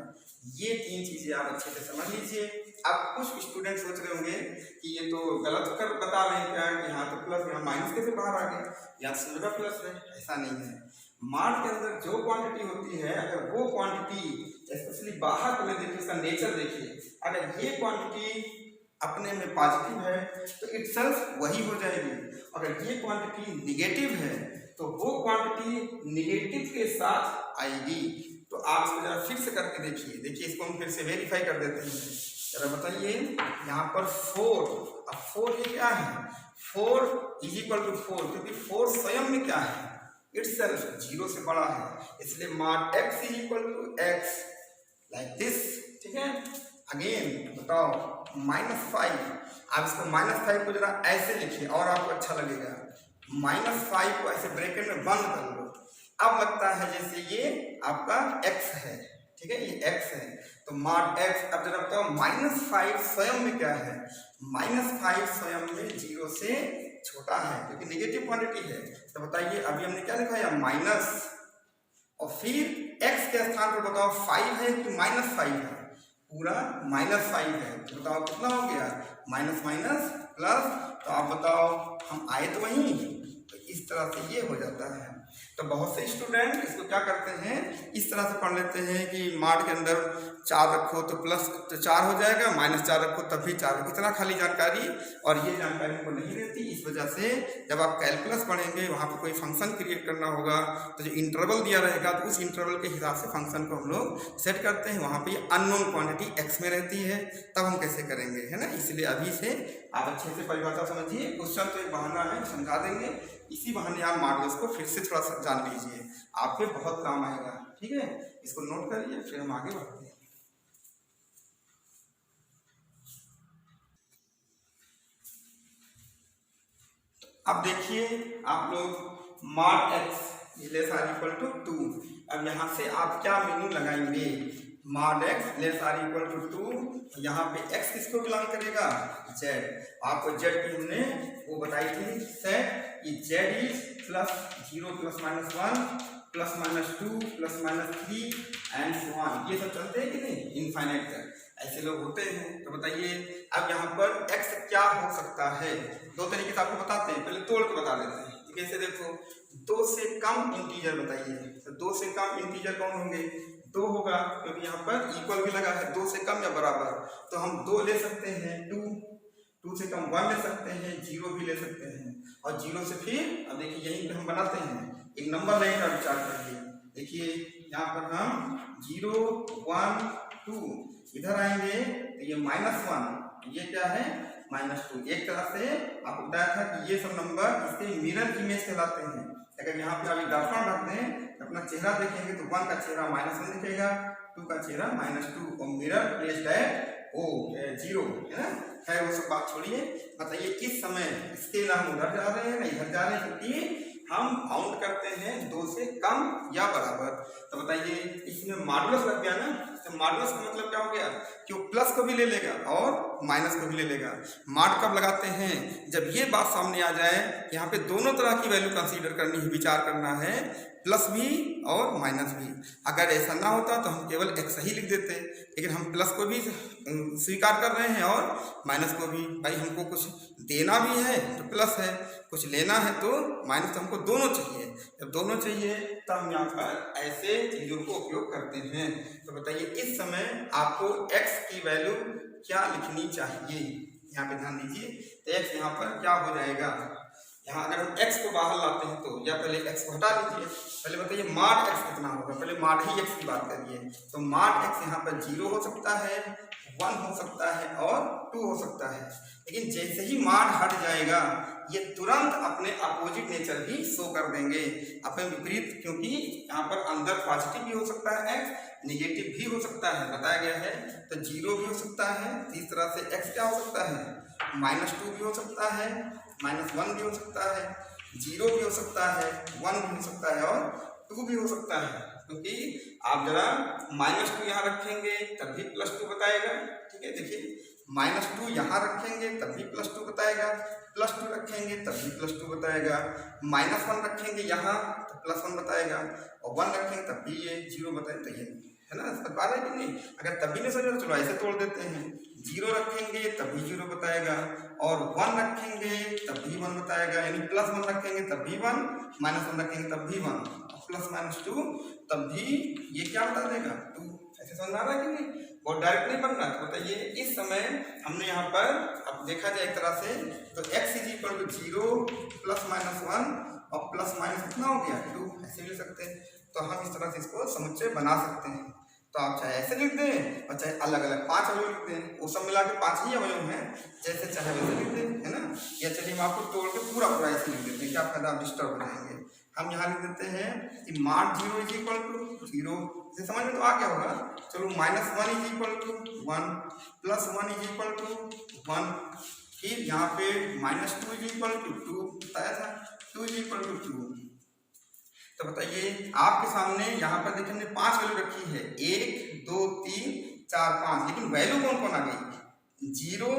ये तीन चीजें आप अच्छे से समझ लीजिए। अब कुछ स्टूडेंट सोच रहे होंगे कि ये तो गलत कर बता रहे हैं क्या, कि यहाँ तो प्लस यहाँ माइनस कैसे बाहर आ गया, यहाँ सीधा प्लस है। ऐसा नहीं है, मॉड के अंदर जो क्वांटिटी होती है, अगर वो क्वांटिटी स्पेशली बाहर को देखिए, इसका नेचर देखिए, अगर ये क्वांटिटी अपने में पॉजिटिव है तो इटसेल्फ वही हो जाएगी। अगर ये क्वांटिटी निगेटिव है तो वो क्वांटिटी निगेटिव के साथ आएगी। तो आप इसको जरा फिर से करके देखिए, इसको हम फिर से वेरीफाई कर देते हैं। जरा बताइए, यहाँ पर 4, अब 4 ये क्या है, 4 इज इक्वल टू 4, क्योंकि 4 स्वयं में क्या है, इटसेल्फ 0 से बड़ा है, इसलिए mod x is equal to x like this. ठीक है, अगेन बताओ -5, आप इसको -5 को जरा ऐसे लिखिए और आपको अच्छा लगेगा। -5 को ऐसे ब्रैकेट में बंद कर लो, अब लगता है जैसे ये आपका x है। ठीक है, ये x है, तो मॉड x। अब जरा बताओ -5 स्वयं में क्या है, -5 स्वयं में 0 से छोटा है क्योंकि निगेटिव क्वांटिटी है। तो बताइए, अभी हमने क्या लिखा है, माइनस, और फिर x के स्थान पर बताओ 5 है कि -5 है, पूरा -5 है, तो बताओ कितना हो गया, माइनस माइनस प्लस। तो आप बताओ, हम आए तो वहीं, तो इस तरह से ये हो जाता है। तो बहुत से स्टूडेंट इसको क्या करते हैं, इस तरह से पढ़ लेते हैं कि मॉड के अंदर 4 रखो तो प्लस तो 4 हो जाएगा, -4 रखो तब भी 4, इतना खाली जानकारी, और ये जानकारी उनको नहीं रहती। इस वजह से जब आप कैलकुलस पढ़ेंगे, वहाँ पर कोई फंक्शन क्रिएट करना होगा तो जो इंटरवल दिया रहेगा तो उस इंटरवल के हिसाब से फंक्शन को हम लोग सेट करते हैं। वहाँ पर अननोन क्वान्टिटी x में रहती है, तब हम कैसे करेंगे, है ना। इसलिए अभी से आप अच्छे से परिभाषा समझिए, क्वेश्चन तो एक बहाना है, समझा देंगे, इसी बहाने आप मॉडल्स को फिर से थोड़ा सा जान लीजिए, आपके बहुत काम आएगा। ठीक है, इसको नोट करिए, फिर हम आगे बढ़ते हैं। अब देखिए आप लोग, mod x less or equal to 2, अब यहाँ से आप क्या मीनिंग लगाएंगे, mod x less or equal to 2, यहाँ पे x किसको बिलोंग करेगा, z। आपको z की हमने वो बताई थी सेट, कि z is +0 ± 1 ±2 ±3 and so on. ये सब चलते हैं कि नहीं, इनफाइनाइट तक, ऐसे लोग होते हैं। तो बताइए, अब यहाँ पर x क्या हो सकता है, दो तरीके से आपको बताते हैं, पहले तोड़ के बता देते हैं। कैसे, देखो, 2 से कम इंटीजर बताइए, तो 2 से कम इंटीजर कौन होंगे, 2 होगा, क्योंकि यहाँ पर इक्वल भी लगा है, 2 से कम या बराबर, तो हम 2 ले सकते हैं, 2 से कम 1 ले सकते हैं, 0 भी ले सकते हैं, और 0 से फिर अब देखिए यहीं पे हम बनाते हैं एक नंबर लाइन का विचार करिए। देखिए यहाँ पर हम 0 1 2 इधर आएंगे तो ये -1, ये क्या है, -2। एक तरह से आपको बताया था कि ये सब नंबर इसके मिरर इमेज कहलाते हैं। अगर यहाँ पे अभी दर्पण रख दें तो अपना चेहरा देखेंगे तो 1 का चेहरा -1 दिखेगा, 2 का चेहरा -2, और मिरर प्लेस्ड एट 0, है ना। खैर वो सब बात छोड़िए, बताइए इस समय स्केल हम उधर जा रहे हैं ना इधर जा रहे हैं, क्योंकि हम काउंट करते हैं 2 से कम या बराबर। तो बताइए, इसमें मॉडुलस लग गया ना, तो मॉडुलस का मतलब क्या हो गया कि वो प्लस को भी ले लेगा और माइनस को भी ले लेगा। मॉड कब लगाते हैं, जब ये बात सामने आ जाए यहाँ पे दोनों तरह की वैल्यू कंसीडर करनी है, विचार करना है, प्लस भी और माइनस भी। अगर ऐसा ना होता तो हम केवल एक्स ही लिख देते, लेकिन हम प्लस को भी स्वीकार कर रहे हैं और माइनस को भी। भाई हमको कुछ देना भी है तो प्लस है, कुछ लेना है तो माइनस, हमको दोनों चाहिए। जब दोनों चाहिए तो हम यहाँ पर ऐसे चीज़ों को उपयोग करते हैं। तो बताइए इस समय आपको x की वैल्यू क्या लिखनी चाहिए, यहाँ पे ध्यान दीजिए। तो x यहाँ पर क्या हो जाएगा, यहाँ अगर हम x को बाहर लाते हैं तो, या पहले x को हटा लीजिए, पहले बताइए मॉड x कितना होगा, पहले मॉड ही x की बात करिए। तो मॉड x यहाँ पर 0 हो सकता है, 1 हो सकता है और 2 हो सकता है। लेकिन जैसे ही मॉड हट जाएगा ये तुरंत अपने अपोजिट नेचर भी शो कर देंगे, अपने विपरीत, क्योंकि यहाँ पर अंदर पॉजिटिव भी हो सकता है x, निगेटिव भी हो सकता है, बताया गया है। तो 0 भी हो सकता है, इस तरह से x क्या हो सकता है, -2 भी हो सकता है, -1 भी हो सकता है, 0 भी हो सकता है, 1 भी हो सकता है और 2 भी हो सकता है। क्योंकि आप जरा -2 यहाँ रखेंगे तब भी +2 बताएगा, ठीक है। देखिए -2 यहाँ रखेंगे तब भी +2 बताएगा, +2 रखेंगे तब भी +2 बताएगा, -1 रखेंगे यहाँ तो +1 बताएगा, और 1 रखेंगे तब भी ये 0 बताएगा। तो ये है ना, समझ पा रहे हैं कि नहीं। अगर तब भी नहीं समझ तो चलो ऐसे तोड़ देते हैं, 0 रखेंगे तब भी 0 बताएगा, और 1 रखेंगे तब भी 1 बताएगा, यानी +1 रखेंगे तब भी 1, -1 रखेंगे तब भी 1, +-2 तब भी ये क्या बता देगा 2। ऐसे समझ आ रहा है कि नहीं, बहुत डायरेक्ट नहीं बनना। तो बताइए इस समय हमने यहाँ पर अब देखा जाए एक तरह से, तो x = 0 +-1 और +- कितना हो गया 2, ऐसे लिख सकते हैं। तो हम इस तरह से इसको समुच्चय बना सकते हैं। तो आप चाहे ऐसे लिख दें और चाहे अलग अलग 5 अवयव लिख दें, वो सब मिला के 5 ही अवयव हैं, जैसे चाहे वैसे लिख दें, है ना। या चलिए हम आपको तोड़ के पूरा ऐसे लिख देते हैं, क्या फायदा, आप डिस्टर्ब हो जाएंगे। हम यहाँ लिख देते हैं कि मॉड 0 = 0, इसे समझ में तो आ गया होगा। चलो -1 = 1, +1 = 1, फिर यहाँ पे -2 = 2 बताया था, 2 = 2। तो बताइए आपके सामने यहाँ पर देखिए हमने 5 वैल्यू रखी है, 1 2 3 4 5, लेकिन वैल्यू कौन कौन आ गई, 0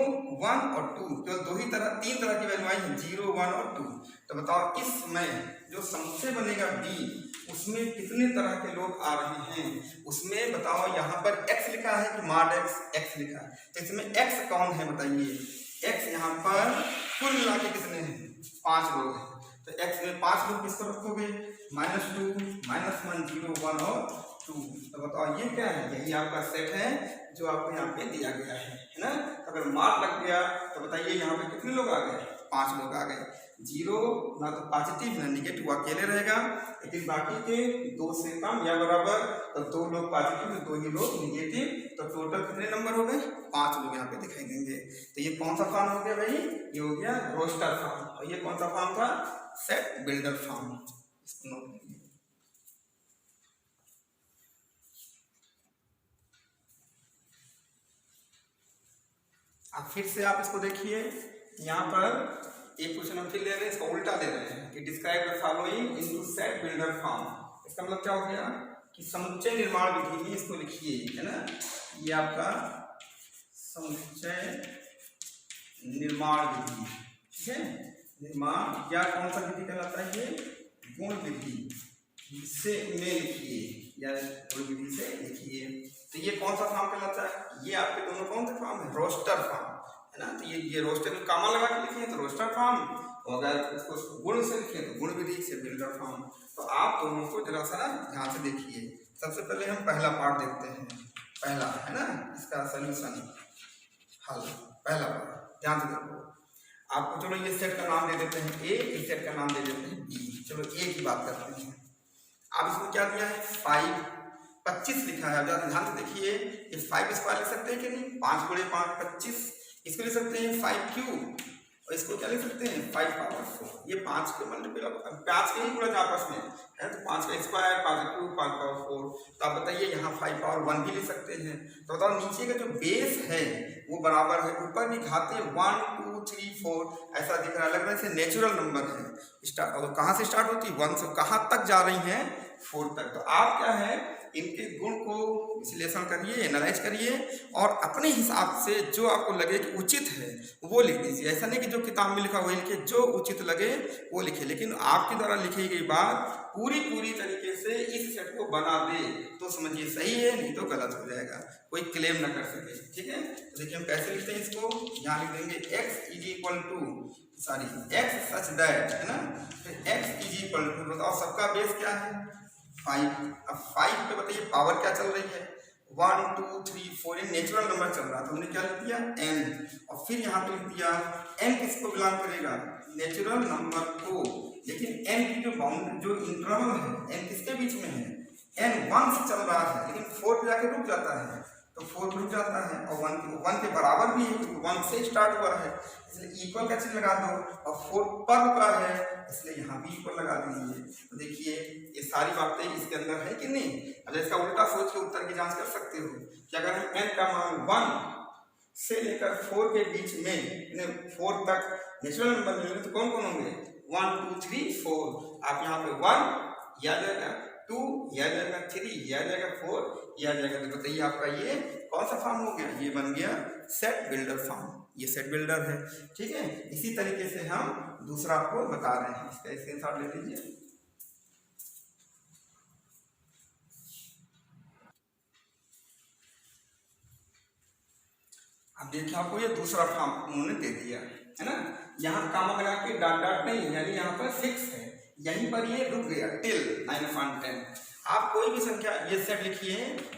1 और 2, केवल 3 तरह की वैल्यू आई है, 0 1 और 2। तो बताओ इस समय जो समुच्चय बनेगा B, उसमें कितने तरह के लोग आ रहे हैं, उसमें बताओ यहाँ पर x लिखा है कि मॉड x लिखा है, तो इसमें x कौन है बताइए। x यहाँ पर कुल मिला के कितने हैं, 5 लोग हैं। तो x में 5 लोग किसको रखोगे, -2 -1 0 1 और 2। तो बताओ ये क्या है, यही आपका सेट है जो आपको यहाँ पे दिया गया है ना। अगर मार्क लग गया तो बताइए यहाँ पे कितने लोग आ गए, 5 लोग आ गए। 0 ना तो पॉजिटिव ना निगेटिव, अकेले रहेगा, लेकिन बाकी के 2 से कम या बराबर, तो 2 लोग पॉजिटिव तो 2 ही लोग निगेटिव, तो टोटल कितने नंबर हो गए, 5 लोग यहाँ पे दिखाई देंगे। तो ये कौन सा फॉर्म हो गया भाई, ये हो गया रोस्टर फॉर्म, और ये कौन सा फॉर्म था, सेट बिल्डर फॉर्म। इसको नोट कीजिए। अब फिर से आप इसको देखिए, यहाँ पर एक क्वेश्चन हम फिर ले रहे हैं, इसको उल्टा ले रहे हैं कि describe the following into set builder form. इसका मतलब क्या हो गया कि समुच्चय निर्माण विधि में इसको लिखिए, है ना। ये आपका समुच्चय निर्माण विधि, ठीक है, निर्माण या कौन सा विधि कहलाता है, ये गुण विधि से में लिखिए या गुण विधि से लिखिए। तो ये कौन सा फॉर्म कहलाता है, ये आपके दोनों कौन से फॉर्म है, रोस्टर फॉर्म, है ना। तो ये रोस्टर में कामा लगा के लिखे तो रोस्टर फॉर्म, और अगर इसको गुण से लिखे तो गुण विधि से बिल्डर फॉर्म। तो आप दोनों को जरा सा ध्यान से देखिए। सबसे पहले हम पहला पार्ट देखते हैं, पहला है ना, इसका सोल्यूशन हल, पहला पार्ट ध्यान से देखो। आपको चलो ये सेट का नाम दे देते हैं A, इस सेट का नाम दे देते हैं B। चलो A की बात करते हैं। आप इसमें क्या दिया है, 5 25 लिखा है, ध्यान से देखिए। ये 5 स्क्वायर लिख सकते हैं कि नहीं, 5 × 5 25, इसको लिख सकते हैं 5 क्यूब, और इसको क्या लिख सकते हैं 5 पावर 4। ये 5 के मल्टीपल, 5 के ही पूरा आपस में है, तो 5 का स्क्वायर 5 क्यूब 5 पावर 4। तो आप बताइए यहाँ 5 पावर 1 भी लिख सकते हैं। तो बताओ नीचे का जो बेस है वो बराबर है, ऊपर भी घाते 1 2 3 4 ऐसा दिख रहा है, लग रहा है इसे नेचुरल नंबर है। स्टार्ट और कहाँ से स्टार्ट होती है, 1 से कहाँ तक जा रही हैं, 4 तक। तो आप क्या है इनके गुण को विश्लेषण करिए, एनालाइज करिए और अपने हिसाब से जो आपको लगे कि उचित है वो लिख दीजिए। ऐसा नहीं कि जो किताब में लिखा वही लिखे, जो उचित लगे वो लिखे, लेकिन आपके द्वारा लिखी गई बात पूरी तरीके से इस सेट को बना दे तो समझिए सही है, नहीं तो गलत हो जाएगा, कोई क्लेम ना कर सके। ठीक है, तो देखिए हम कैसे लिखते हैं इसको। यहाँ लिख देंगे x is equal to x such that, है ना, फिर x इज इक्वल टू, बताओ सबका बेस क्या है 5। अब 5 पे बताइए पावर क्या चल रही है 1 2 3 4, ये नेचुरल नंबर चल रहा था, हमने क्या लिख दिया n, और फिर यहाँ पे लिख दिया n किसको बिलोंग करेगा, नेचुरल नंबर को। लेकिन n की जो बाउंड जो इंटरवल है n किसके बीच में है, n 1 से चल रहा है, लेकिन 4 पे जाके रुक जाता है, तो 4 पे रुक जाता है, और 1 के बराबर भी है क्योंकि 1 से स्टार्ट हुआ है, इसलिए इक्वल का चिन्ह लगा दो, और 4 पर रुका है इसलिए यहाँ भी इक्वल लगा दीजिए। तो देखिए ये सारी बातें इसके अंदर है कि नहीं। अब इसका उल्टा सोच के उत्तर की जांच कर सकते हो कि अगर हम n का मान 1 से लेकर 4 के बीच में 4 तक नेचुरल नंबर मिलेंगे तो कौन कौन होंगे 1 2 3 4, आप यहाँ पे 1 या जाएगा, 2 या जाएगा, 3 या जाएगा, 4 या जाएगा। तो बताइए आपका ये कौन सा फॉर्म हो गया, ये बन गया सेट बिल्डर फॉर्म, ये सेट बिल्डर है। ठीक है, इसी तरीके से हम दूसरा आपको बता रहे हैं, इसका स्क्रीनशॉट ले लीजिए। अब देखिए आपको ये दूसरा फॉर्म उन्होंने दे दिया है ना, यहाँ कामा लगा के डॉट नहीं, यानी यहाँ पर फिक्स है, यहीं पर ये रुक गया टिल 9/10। आप कोई भी संख्या ये सेट लिखिए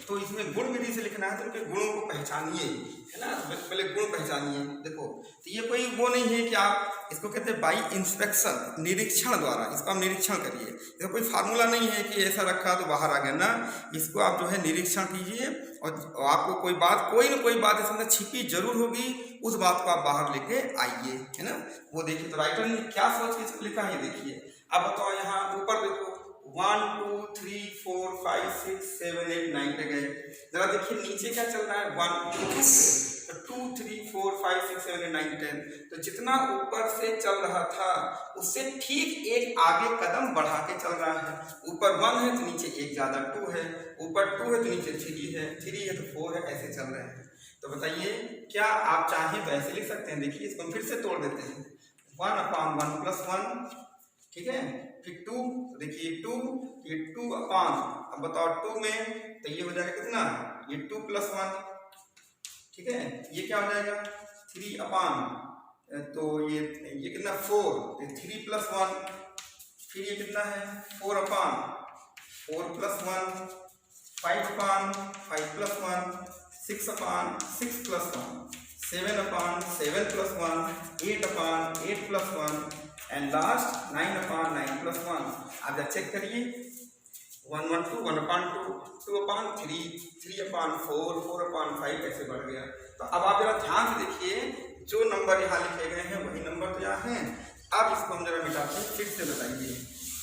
तो इसमें गुण विधि से लिखना है, तो उनके गुणों को पहचानिए, है ना, पहले गुण पहचानिए। देखो तो ये कोई वो नहीं है कि आप इसको कहते हैं बाई इंस्पेक्शन, निरीक्षण द्वारा इसको आप निरीक्षण करिए, इसका कोई फार्मूला नहीं है कि ऐसा रखा तो बाहर आ गया ना, इसको आप जो है निरीक्षण कीजिए और आपको कोई ना कोई बात इसके अंदर छिपी जरूर होगी, उस बात को आप बाहर लेके आइए, है ना। वो देखिए तो राइटर ने क्या सोच के इसको लिखा है देखिए। अब बताओ यहाँ ऊपर देखो 1 2 3 4 5 6 7 8 9 पे गए, जरा देखिए नीचे क्या चल रहा है 1 2 3 4 5 6 7 8 9 10। तो जितना ऊपर से चल रहा था उससे ठीक एक आगे कदम बढ़ा के चल रहा है, ऊपर 1 है तो नीचे एक ज्यादा 2 है, ऊपर 2 है तो नीचे 3 है, 3 है तो 4 है, ऐसे चल रहे हैं। तो बताइए क्या आप चाहें तो ऐसे लिख सकते हैं, देखिए इसको फिर से तोड़ देते हैं 1/1 + 1, ठीक है, फिर 2, देखिए 2, ये 2/, अब बताओ 2 में तो ये हो जाएगा कितना, ये 2 + 1, ठीक है, ये क्या हो जाएगा 3/, तो ये कितना 4, तो 3 + 1, फिर ये कितना है 4/, 4 + 1, 5/, 5 + 1, 6/, 6 + 1, 7/, 7 + 1, 8/, 8 + 1 एंड लास्ट 9/, 9 + 1। आप जब चेक करिए 1/2, 1/2, 2/3, 3/4, 4/5 ऐसे बढ़ गया। तो अब आप जरा ध्यान से देखिए जो नंबर यहाँ लिखे गए हैं वही नंबर तो यहाँ हैं। अब इसको हम जरा मिटाते हैं, फिर से बताइए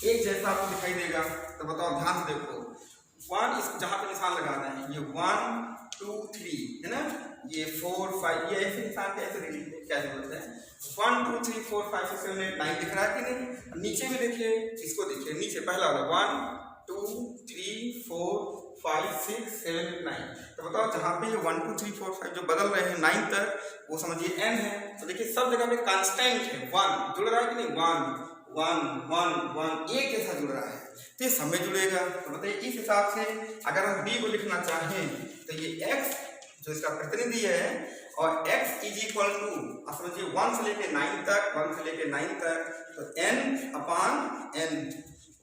एक जैसा आपको दिखाई देगा, तो बताओ ध्यान से देखो 1, इस जहाँ पे निशान लगा रहे हैं ये 1 2 3 है ना, ये 4 5, ये ऐसे निशान कैसे देखिए क्या बोलते हैं 1 2 3 4 5 6 7 8 9 दिख रहा है कि नहीं। नीचे में देखिए, इसको देखिए नीचे पहला वाला 1 2 3 4 5 6 7 9। तो बताओ जहाँ पे ये 1 2 3 4 5 जो बदल रहे हैं 9 तक वो समझिए n है। तो देखिए सब जगह पे कांस्टेंट है, 1 जुड़ रहा है कि नहीं, 1 1 1 1 एक जैसा जुड़ रहा है, तो ये सब में जुड़ेगा। तो बताइए इस हिसाब से अगर हम b को लिखना चाहें तो ये x जो इसका प्रतिनिधि है और x इज इक्वल टू समझिए 1 से लेके 9 तक, 1 से लेके 9 तक, तो n/n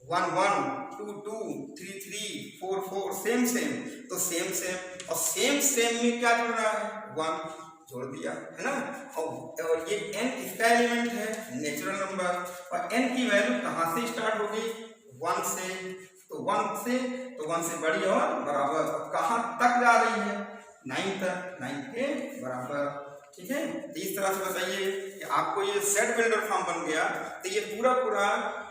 1 1 2 2 3 3 4 4 सेम सेम, तो सेम सेम और सेम में क्या जुड़ रहा है 1 जोड़ दिया, है ना। और ये n इसका एलिमेंट है नेचुरल नंबर, और n की वैल्यू कहाँ से स्टार्ट होगी 1 से, तो 1 से बड़ी और बराबर, कहाँ तक जा रही है 9 तक, 9 के बराबर, ठीक है। तो इस तरह से बताइए कि आपको ये सेट बिल्डर फॉर्म बन गया, तो ये पूरा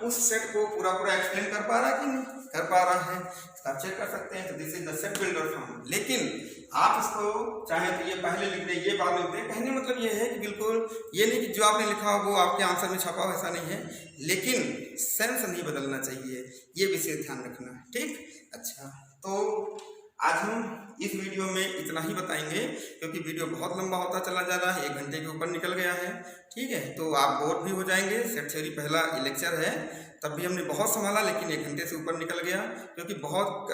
उस सेट को पूरा एक्सप्लेन कर पा रहा है कि नहीं कर पा रहा है, आप चेक कर सकते हैं। तो this is the set builder form. लेकिन आप इसको चाहे तो ये पहले लिख दे ये बाद लिख दे, कहने मतलब ये है कि बिल्कुल ये नहीं कि जो आपने लिखा हो वो आपके आंसर में छपा हो, ऐसा नहीं है, लेकिन सेंस नहीं बदलना चाहिए, ये विशेष ध्यान रखना, ठीक। अच्छा। तो आज हम इस वीडियो में इतना ही बताएंगे, क्योंकि वीडियो बहुत लंबा होता चला जा रहा है, 1 घंटे के ऊपर निकल गया है। ठीक है, तो आप बोर भी हो जाएंगे। सेट थ्योरी पहला लेक्चर है, तब भी हमने बहुत संभाला, लेकिन 1 घंटे से ऊपर निकल गया, क्योंकि बहुत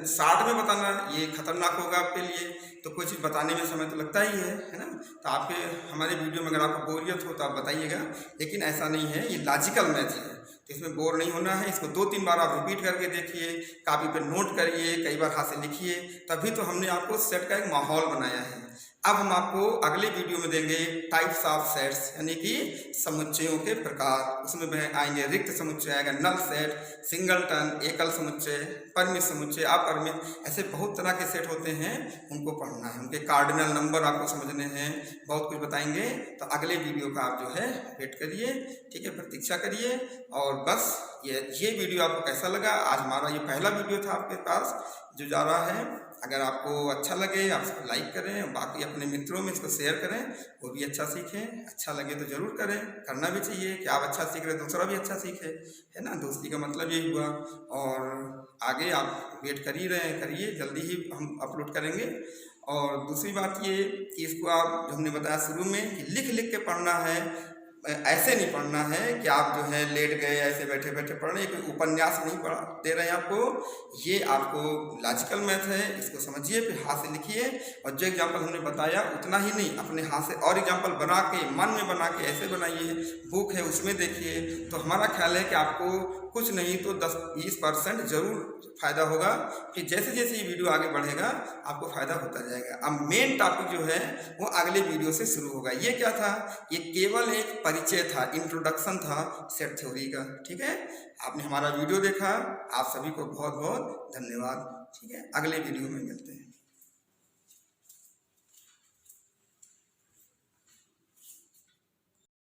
शॉर्ट में बताना ये खतरनाक होगा आपके लिए। तो कोई चीज़ बताने में समय तो लगता ही है ना। तो आपके हमारे वीडियो में अगर आपको बोरियत हो तो आप बताइएगा, लेकिन ऐसा नहीं है, ये लॉजिकल मैथ है, तो इसमें बोर नहीं होना है। इसको 2-3 बार आप रिपीट करके देखिए, कापी पे नोट करिए, कई बार हाथ से लिखिए, तभी तो हमने आपको सेट का एक माहौल बनाया है। अब हम आपको अगले वीडियो में देंगे टाइप्स ऑफ सेट्स, यानी कि समुच्चयों के प्रकार। उसमें आएंगे रिक्त समुच्चय, आएगा नल सेट, सिंगलटन, एकल समुच्चय, परिमित समुच्चय, अपरिमित, ऐसे बहुत तरह के सेट होते हैं, उनको पढ़ना है, उनके कार्डिनल नंबर आपको समझने हैं, बहुत कुछ बताएंगे। तो अगले वीडियो का आप जो है वेट करिए, ठीक है, प्रतीक्षा करिए। और बस ये वीडियो आपको कैसा लगा? आज हमारा ये पहला वीडियो था आपके पास जो जा रहा है। अगर आपको अच्छा लगे आप इसको लाइक करें, बाकी अपने मित्रों में इसको शेयर करें, वो भी अच्छा सीखें। अच्छा लगे तो ज़रूर करें, करना भी चाहिए कि आप अच्छा सीख रहे दूसरा भी अच्छा सीखे, है ना। दोस्ती का मतलब यही हुआ। और आगे आप वेट कर ही रहे हैं, करिए, जल्दी ही हम अपलोड करेंगे। और दूसरी बात ये कि इसको आप जो हमने बताया शुरू में कि लिख लिख के पढ़ना है, ऐसे नहीं पढ़ना है कि आप जो है लेट गए ऐसे बैठे बैठे पढ़ रहे हैं। कोई उपन्यास नहीं पढ़ा दे रहे हैं आपको, ये आपको लॉजिकल मैथ है, इसको समझिए, फिर हाथ से लिखिए। और जो एग्जाम्पल हमने बताया उतना ही नहीं, अपने हाथ से और एग्जाम्पल बना के, मन में बना के ऐसे बनाइए, बुक है उसमें देखिए। तो हमारा ख्याल है कि आपको कुछ नहीं तो 10-20% जरूर फ़ायदा होगा। कि जैसे जैसे ये वीडियो आगे बढ़ेगा आपको फ़ायदा होता जाएगा। अब मेन टॉपिक जो है वो अगले वीडियो से शुरू होगा। ये क्या था? ये केवल एक परिचय था, इंट्रोडक्शन था सेट थ्योरी का। ठीक है, आपने हमारा वीडियो देखा, आप सभी को बहुत बहुत धन्यवाद। ठीक है, अगले वीडियो में मिलते हैं।